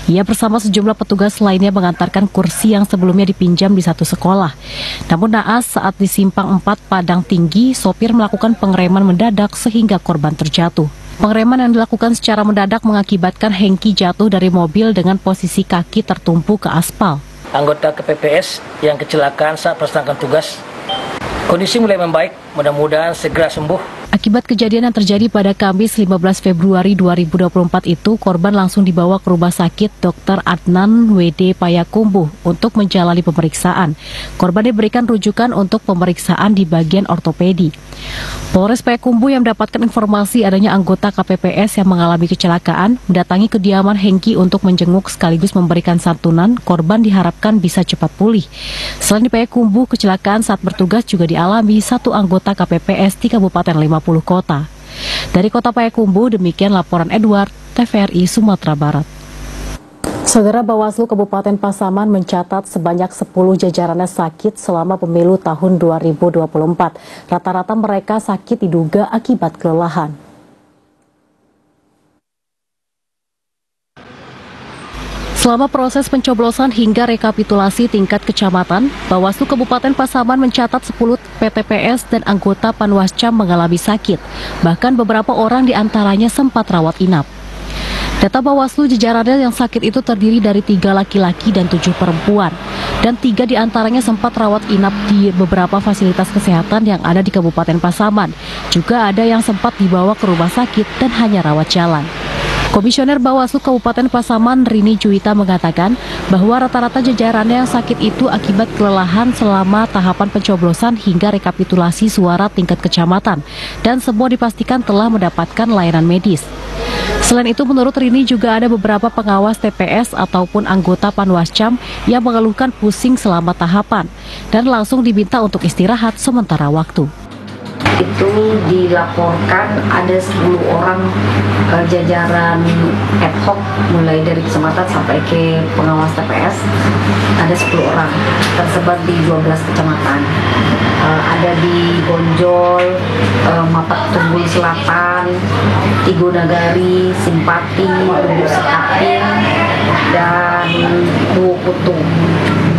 Ia bersama sejumlah petugas lainnya mengantarkan kursi yang sebelumnya dipinjam di satu sekolah. Namun naas saat di Simpang 4 Padang Tinggi, sopir melakukan pengereman mendadak sehingga korban terjatuh. Pengereman yang dilakukan secara mendadak mengakibatkan Hengki jatuh dari mobil dengan posisi kaki tertumpu ke aspal. Anggota KPPS yang kecelakaan saat melaksanakan tugas, kondisi mulai membaik, mudah-mudahan segera sembuh. Akibat kejadian yang terjadi pada Kamis 15 Februari 2024 itu, korban langsung dibawa ke Rumah Sakit Dr. Adnan WD Payakumbuh untuk menjalani pemeriksaan. Korban diberikan rujukan untuk pemeriksaan di bagian ortopedi. Polres Payakumbuh yang mendapatkan informasi adanya anggota KPPS yang mengalami kecelakaan mendatangi kediaman Hengki untuk menjenguk sekaligus memberikan santunan. Korban diharapkan bisa cepat pulih. Selain di Payakumbuh, kecelakaan saat bertugas juga dialami satu anggota KPPS di Kabupaten 50 Kota. Dari Kota Payakumbuh, demikian laporan Edward, TVRI Sumatera Barat. Saudara, Bawaslu Kabupaten Pasaman mencatat sebanyak 10 jajarannya sakit selama pemilu tahun 2024. Rata-rata mereka sakit diduga akibat kelelahan. Selama proses pencoblosan hingga rekapitulasi tingkat kecamatan, Bawaslu Kabupaten Pasaman mencatat 10 PTPS dan anggota Panwascam mengalami sakit. Bahkan beberapa orang diantaranya sempat rawat inap. Data Bawaslu, jajarannya yang sakit itu terdiri dari 3 laki-laki dan 7 perempuan. Dan 3 diantaranya sempat rawat inap di beberapa fasilitas kesehatan yang ada di Kabupaten Pasaman. Juga ada yang sempat dibawa ke rumah sakit dan hanya rawat jalan. Komisioner Bawaslu Kabupaten Pasaman Rini Juwita mengatakan bahwa rata-rata jajarannya yang sakit itu akibat kelelahan selama tahapan pencoblosan hingga rekapitulasi suara tingkat kecamatan dan semua dipastikan telah mendapatkan layanan medis. Selain itu, menurut Rini juga ada beberapa pengawas TPS ataupun anggota Panwascam yang mengeluhkan pusing selama tahapan dan langsung diminta untuk istirahat sementara waktu. Itu dilaporkan ada 10 orang jajaran ad hoc mulai dari kecamatan sampai ke pengawas TPS, ada 10 orang tersebar di 12 kecamatan, ada di Bonjol, Mapak Tunggul Selatan, Tigo Nagari, Simpati, Lubuk Sekaping, dan Bukutu.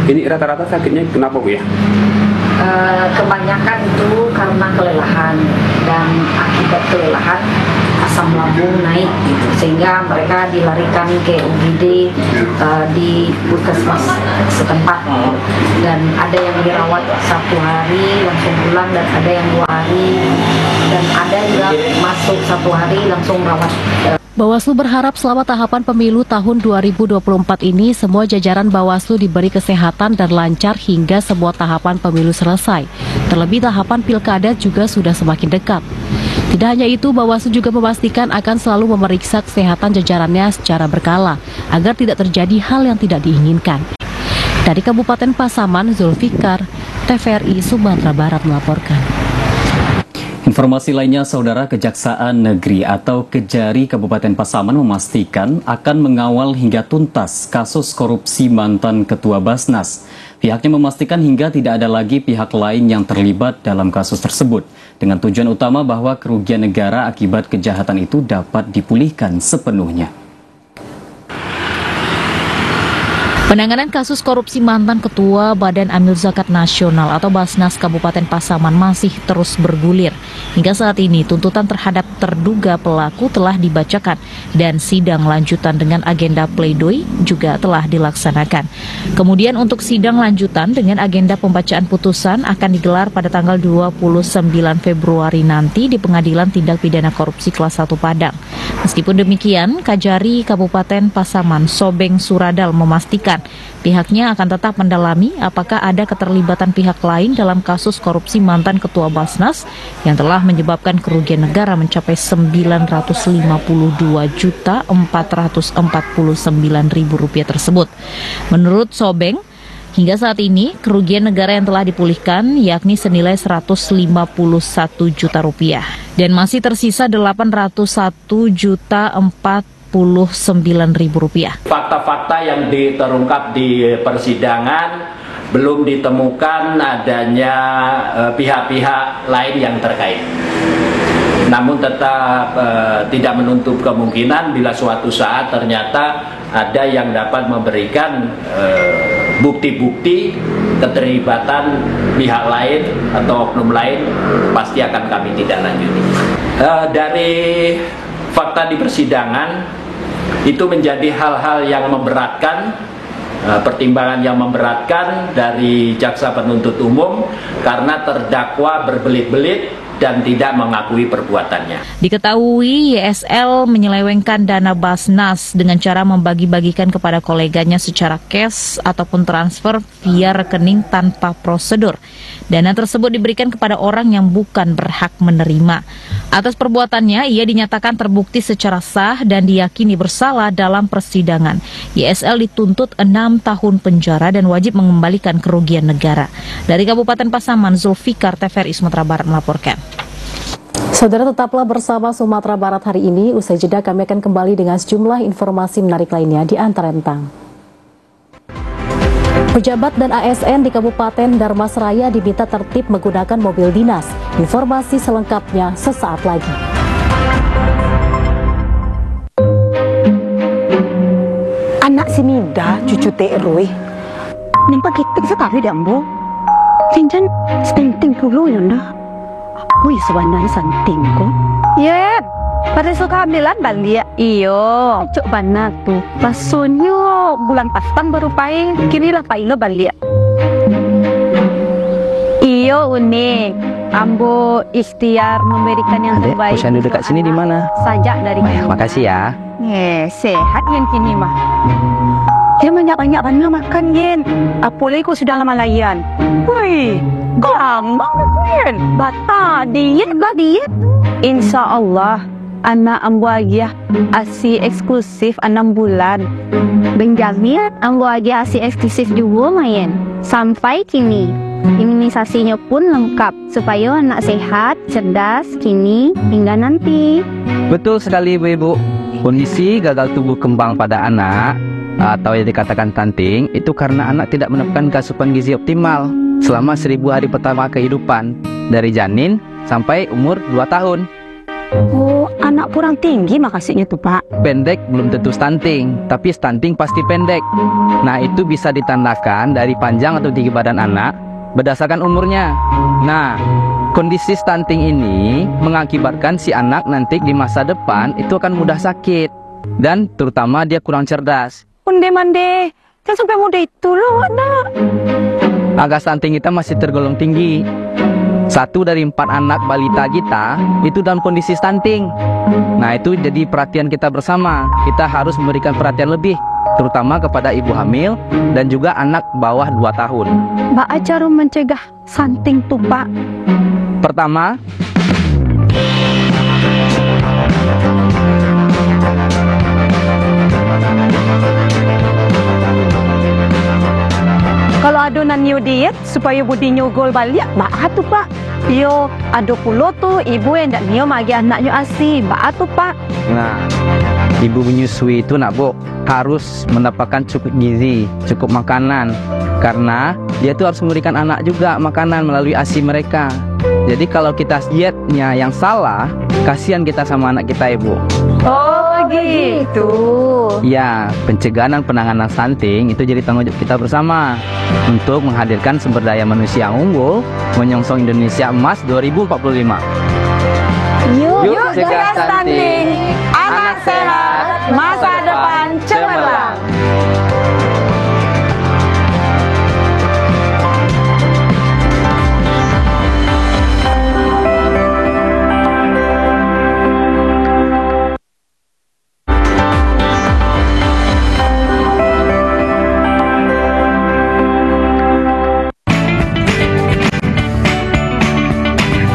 Ini rata-rata sakitnya kenapa, Bu ya? Kebanyakan itu karena kelelahan, dan akibat kelelahan asam lambung naik gitu, sehingga mereka dilarikan ke UGD di puskesmas setempat, dan ada yang dirawat 1 hari langsung pulang, dan ada yang 2 hari, dan ada juga masuk 1 hari langsung rawat. Bawaslu berharap selama tahapan pemilu tahun 2024 ini semua jajaran Bawaslu diberi kesehatan dan lancar hingga semua tahapan pemilu selesai. Terlebih tahapan pilkada juga sudah semakin dekat. Tidak hanya itu, Bawaslu juga memastikan akan selalu memeriksa kesehatan jajarannya secara berkala agar tidak terjadi hal yang tidak diinginkan. Dari Kabupaten Pasaman, Zulfikar, TVRI Sumatera Barat melaporkan. Informasi lainnya, Saudara, Kejaksaan Negeri atau Kejari Kabupaten Pasaman memastikan akan mengawal hingga tuntas kasus korupsi mantan Ketua Basnas. Pihaknya memastikan hingga tidak ada lagi pihak lain yang terlibat dalam kasus tersebut, dengan tujuan utama bahwa kerugian negara akibat kejahatan itu dapat dipulihkan sepenuhnya. Penanganan kasus korupsi mantan Ketua Badan Amil Zakat Nasional atau Basnas Kabupaten Pasaman masih terus bergulir. Hingga saat ini, tuntutan terhadap terduga pelaku telah dibacakan dan sidang lanjutan dengan agenda pledoi juga telah dilaksanakan. Kemudian untuk sidang lanjutan dengan agenda pembacaan putusan akan digelar pada tanggal 29 Februari nanti di Pengadilan Tindak Pidana Korupsi Kelas 1 Padang. Meskipun demikian, Kajari Kabupaten Pasaman Sobeng Suradal memastikan pihaknya akan tetap mendalami apakah ada keterlibatan pihak lain dalam kasus korupsi mantan Ketua Basnas yang telah menyebabkan kerugian negara mencapai Rp952.449.000 tersebut. Menurut Sobeng, hingga saat ini kerugian negara yang telah dipulihkan yakni senilai Rp151 juta dan masih tersisa Rp801.049.000. Fakta-fakta yang terungkap di persidangan belum ditemukan adanya pihak-pihak lain yang terkait. Namun tetap tidak menutup kemungkinan bila suatu saat ternyata ada yang dapat memberikan bukti-bukti keterlibatan pihak lain atau oknum lain, pasti akan kami tidak lanjuti. Dari fakta di persidangan itu menjadi hal-hal yang memberatkan, pertimbangan yang memberatkan dari jaksa penuntut umum karena terdakwa berbelit-belit dan tidak mengakui perbuatannya. Diketahui YSL menyelewengkan dana Basnas dengan cara membagi-bagikan kepada koleganya secara cash ataupun transfer via rekening tanpa prosedur. Dana tersebut diberikan kepada orang yang bukan berhak menerima. Atas perbuatannya, ia dinyatakan terbukti secara sah dan diyakini bersalah dalam persidangan. YSL dituntut 6 tahun penjara dan wajib mengembalikan kerugian negara. Dari Kabupaten Pasaman, Zulfikar, TVRI Sumatera Barat melaporkan. Saudara, tetaplah bersama Sumatera Barat hari ini. Usai jeda kami akan kembali dengan sejumlah informasi menarik lainnya di antara tentang pejabat dan ASN di Kabupaten Dharmasraya diminta tertib menggunakan mobil dinas. Informasi selengkapnya sesaat lagi. Anak si Mida, cucu Teh Roy. Nampak kita sekali dah, Ambo. Cincan stunting dulu ya, dah. Wih, sebenarnya santing kok. Ya, pada suka ambilan balik. Iyo, cok banat tuh. Pasunyo bulan pastan baru paing, kini lah paing lo balik. Iyo unik. Ambo ikhtiar memberikan yang terbaik. Posyandu dekat sini di mana? Sajak dari kami. Makasih ya. Sehat yang kini mah. Dia banyak-banyak mana makan yen. Apalagi kau sudah lama layan. Wih, gampang yen. Bata diet lah diet. Insya Allah, anak ambo aja asi eksklusif 6 bulan. Benjamin, ambo aja asi eksklusif juga main. Sampai kini, imunisasinya pun lengkap supaya anak sehat, cerdas kini hingga nanti. Betul sekali Ibu. Kondisi gagal tumbuh kembang pada anak atau yang dikatakan stunting itu karena anak tidak mendapatkan asupan gizi optimal selama 1000 hari pertama kehidupan dari janin sampai umur 2 tahun. Oh, anak kurang tinggi makasihnya tuh Pak. Pendek belum tentu stunting, tapi stunting pasti pendek. Nah, itu bisa ditandakan dari panjang atau tinggi badan anak berdasarkan umurnya. Nah, kondisi stunting ini mengakibatkan si anak nanti di masa depan itu akan mudah sakit dan terutama dia kurang cerdas. Mande, kan sampai muda itu loh anak. Angka stunting kita masih tergolong tinggi. 1 dari 4 anak balita kita itu dalam kondisi stunting. Nah, itu jadi perhatian kita bersama. Kita harus memberikan perhatian lebih, terutama kepada ibu hamil dan juga anak bawah 2 tahun. Mbak cara mencegah stunting tuh Pak? Pertama, kalau adonan new diet supaya budinya gol balik, mbak tuh Pak. Yo, ado pulo tuh ibu yang ndak nio magi anaknya asi, mbak tuh Pak. Nah, ibu menyusui itu nak Bu harus mendapatkan cukup gizi, cukup makanan, karena dia tuh harus memberikan anak juga makanan melalui ASI mereka. Jadi kalau kita dietnya yang salah, kasihan kita sama anak kita Ibu. Oh gitu. Ya, pencegahan dan penanganan stunting itu jadi tanggung jawab kita bersama untuk menghadirkan sumber daya manusia yang unggul, menyongsong Indonesia Emas 2045. Yuk cegah stunting, anak sehat, masa depan cemerlang.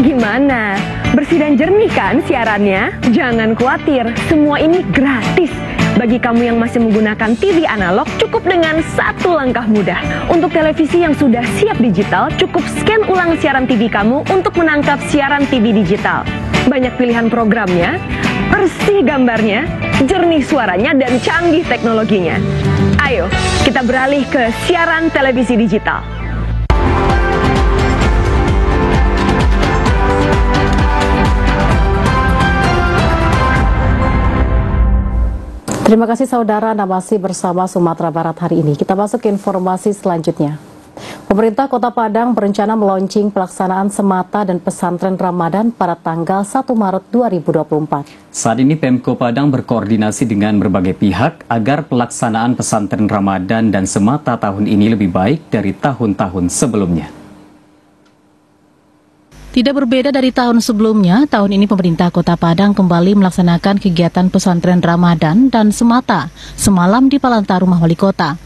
Gimana? Bersih dan jernih kan siarannya? Jangan khawatir, semua ini gratis. Bagi kamu yang masih menggunakan TV analog, cukup dengan satu langkah mudah. Untuk televisi yang sudah siap digital, cukup scan ulang siaran TV kamu untuk menangkap siaran TV digital. Banyak pilihan programnya, bersih gambarnya, jernih suaranya, dan canggih teknologinya. Ayo, kita beralih ke siaran televisi digital. Terima kasih saudara, Anda masih bersama Sumatera Barat hari ini. Kita masuk ke informasi selanjutnya. Pemerintah Kota Padang berencana meluncing pelaksanaan semata dan pesantren Ramadan pada tanggal 1 Maret 2024. Saat ini Pemko Padang berkoordinasi dengan berbagai pihak agar pelaksanaan pesantren Ramadan dan semata tahun ini lebih baik dari tahun-tahun sebelumnya. Tidak berbeda dari tahun sebelumnya, tahun ini pemerintah Kota Padang kembali melaksanakan kegiatan pesantren Ramadan dan semata semalam di Palanta Rumah Wali Kota.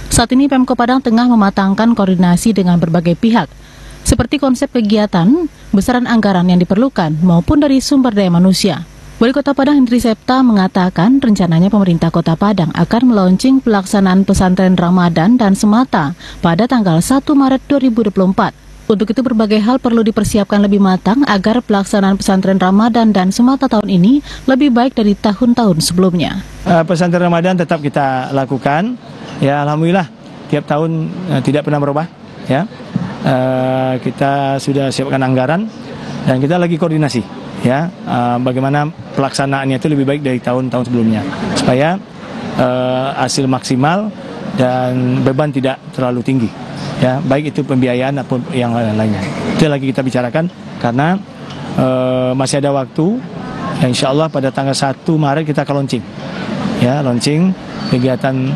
Saat ini Pemko Padang tengah mematangkan koordinasi dengan berbagai pihak, seperti konsep kegiatan, besaran anggaran yang diperlukan, maupun dari sumber daya manusia. Wali Kota Padang Hendri Septa mengatakan rencananya pemerintah Kota Padang akan meluncing pelaksanaan pesantren Ramadan dan semata pada tanggal 1 Maret 2024. Untuk itu berbagai hal perlu dipersiapkan lebih matang agar pelaksanaan pesantren Ramadan dan Semata tahun ini lebih baik dari tahun-tahun sebelumnya. Pesantren Ramadan tetap kita lakukan, ya alhamdulillah tiap tahun tidak pernah berubah, ya. Kita sudah siapkan anggaran dan kita lagi koordinasi, ya, bagaimana pelaksanaannya itu lebih baik dari tahun-tahun sebelumnya supaya hasil maksimal dan beban tidak terlalu tinggi, ya, baik itu pembiayaan ataupun yang lain-lainnya. Itu lagi kita bicarakan karena masih ada waktu, ya, insya Allah pada tanggal 1 Maret kita akan launching, ya, launching kegiatan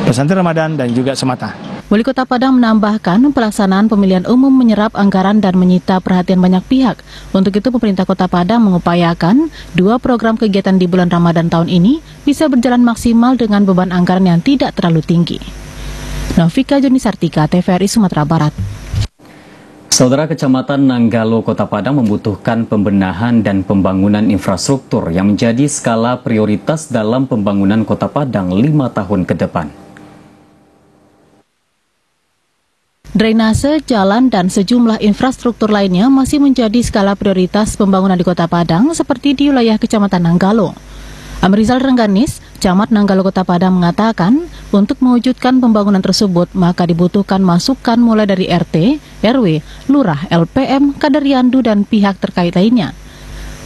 pesantren Ramadan dan juga Semata. Wali Kota Padang menambahkan pelaksanaan pemilihan umum menyerap anggaran dan menyita perhatian banyak pihak. Untuk itu pemerintah Kota Padang mengupayakan 2 program kegiatan di bulan Ramadan tahun ini bisa berjalan maksimal dengan beban anggaran yang tidak terlalu tinggi. Novika Junisartika, TVRI Sumatera Barat. Saudara, Kecamatan Nanggalo, Kota Padang membutuhkan pembenahan dan pembangunan infrastruktur yang menjadi skala prioritas dalam pembangunan Kota Padang 5 tahun ke depan. Drainase, jalan, dan sejumlah infrastruktur lainnya masih menjadi skala prioritas pembangunan di Kota Padang seperti di wilayah Kecamatan Nanggalo. Amrizal Rengganis, Camat Nanggalo Kota Padang mengatakan, untuk mewujudkan pembangunan tersebut maka dibutuhkan masukan mulai dari RT, RW, Lurah, LPM, Kadariandu, dan pihak terkait lainnya.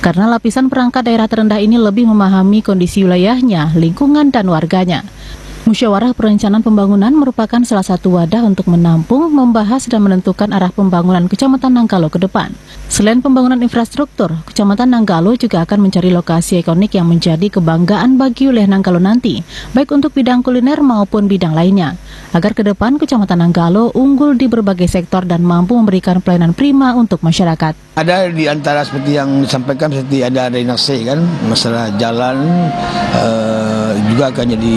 Karena lapisan perangkat daerah terendah ini lebih memahami kondisi wilayahnya, lingkungan, dan warganya. Musyawarah Perencanaan Pembangunan merupakan salah satu wadah untuk menampung, membahas, dan menentukan arah pembangunan Kecamatan Nanggalo ke depan. Selain pembangunan infrastruktur, Kecamatan Nanggalo juga akan mencari lokasi ikonik yang menjadi kebanggaan bagi wilayah Nanggalo nanti, baik untuk bidang kuliner maupun bidang lainnya. Agar ke depan Kecamatan Nanggalo unggul di berbagai sektor dan mampu memberikan pelayanan prima untuk masyarakat. Ada di antara seperti yang disampaikan, seperti ada drainase kan, masalah jalan juga akan jadi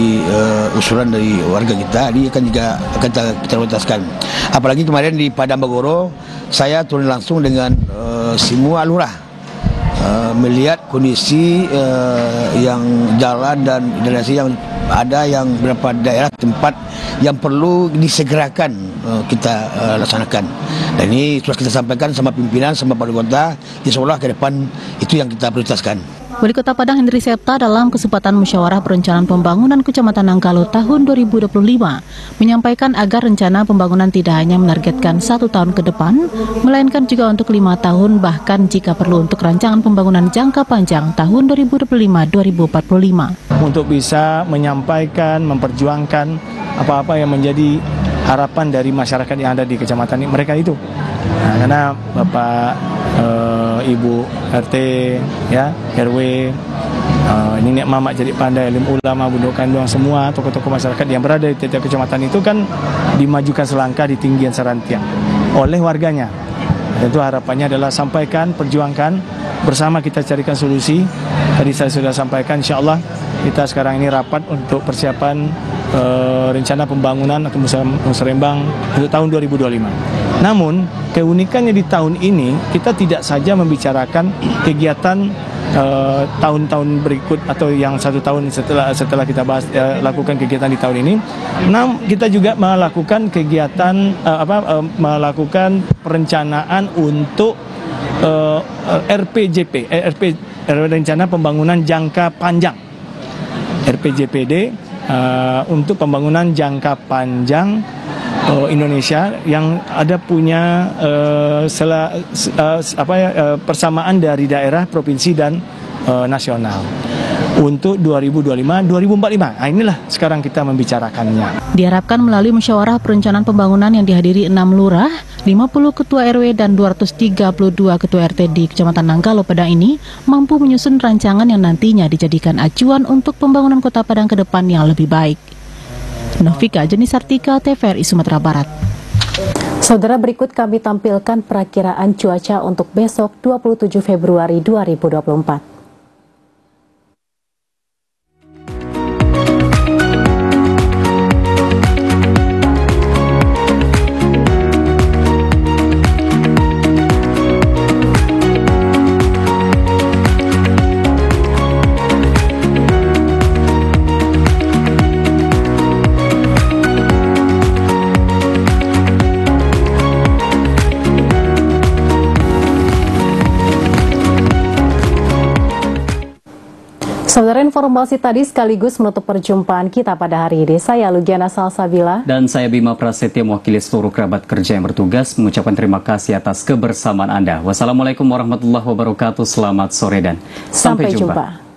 usulan dari warga kita, ini akan juga akan kita prioritaskan. Apalagi kemarin di Padang Bagoro, saya turun langsung dengan semua lurah melihat kondisi yang jalan dan drainase yang ada, yang beberapa daerah tempat yang perlu disegerakan kita laksanakan. Dan ini sudah kita sampaikan sama pimpinan, sama Pak Kota, insya Allah ke depan itu yang kita prioritaskan. Wali Kota Padang Hendri Septa dalam kesempatan Musyawarah Perencanaan Pembangunan Kecamatan Nanggalo tahun 2025 menyampaikan agar rencana pembangunan tidak hanya menargetkan 1 tahun ke depan, melainkan juga untuk 5 tahun, bahkan jika perlu untuk rancangan pembangunan jangka panjang tahun 2025-2045. Untuk bisa menyampaikan, memperjuangkan apa-apa yang menjadi harapan dari masyarakat yang ada di kecamatan ini, mereka itu. Nah, karena Bapak, Ibu RT, ya, RW, nenek mamak jadi pandai, alim ulama, bunduk kandung, semua tokoh-tokoh masyarakat yang berada di tiap kecamatan itu kan dimajukan selangkah di tinggian Serantiang oleh warganya. Tentu harapannya adalah sampaikan, perjuangkan, bersama kita carikan solusi. Tadi saya sudah sampaikan, insya Allah kita sekarang ini rapat untuk persiapan rencana pembangunan atau musrembang untuk tahun 2025. Namun keunikannya di tahun ini kita tidak saja membicarakan kegiatan tahun-tahun berikut atau yang 1 tahun setelah kita bahas lakukan kegiatan di tahun ini. Kita juga melakukan kegiatan melakukan perencanaan untuk RPJP, rencana pembangunan jangka panjang, RPJPD, untuk pembangunan jangka panjang Indonesia yang ada punya persamaan dari daerah, provinsi, dan nasional untuk 2025-2045. Nah, inilah sekarang kita membicarakannya. Diharapkan melalui musyawarah perencanaan pembangunan yang dihadiri 6 lurah, 50 ketua RW, dan 232 ketua RT di Kecamatan Nanggalo Padang ini mampu menyusun rancangan yang nantinya dijadikan acuan untuk pembangunan Kota Padang ke depan yang lebih baik. Novika Junisartika, TVRI Sumatera Barat. Saudara, berikut kami tampilkan perakiraan cuaca untuk besok 27 Februari 2024. Saudara, informasi tadi sekaligus menutup perjumpaan kita pada hari ini. Saya Lugiana Salsabila. Dan saya Bima Prasetya, mewakili seluruh kerabat kerja yang bertugas, mengucapkan terima kasih atas kebersamaan Anda. Wassalamualaikum warahmatullahi wabarakatuh. Selamat sore dan sampai jumpa.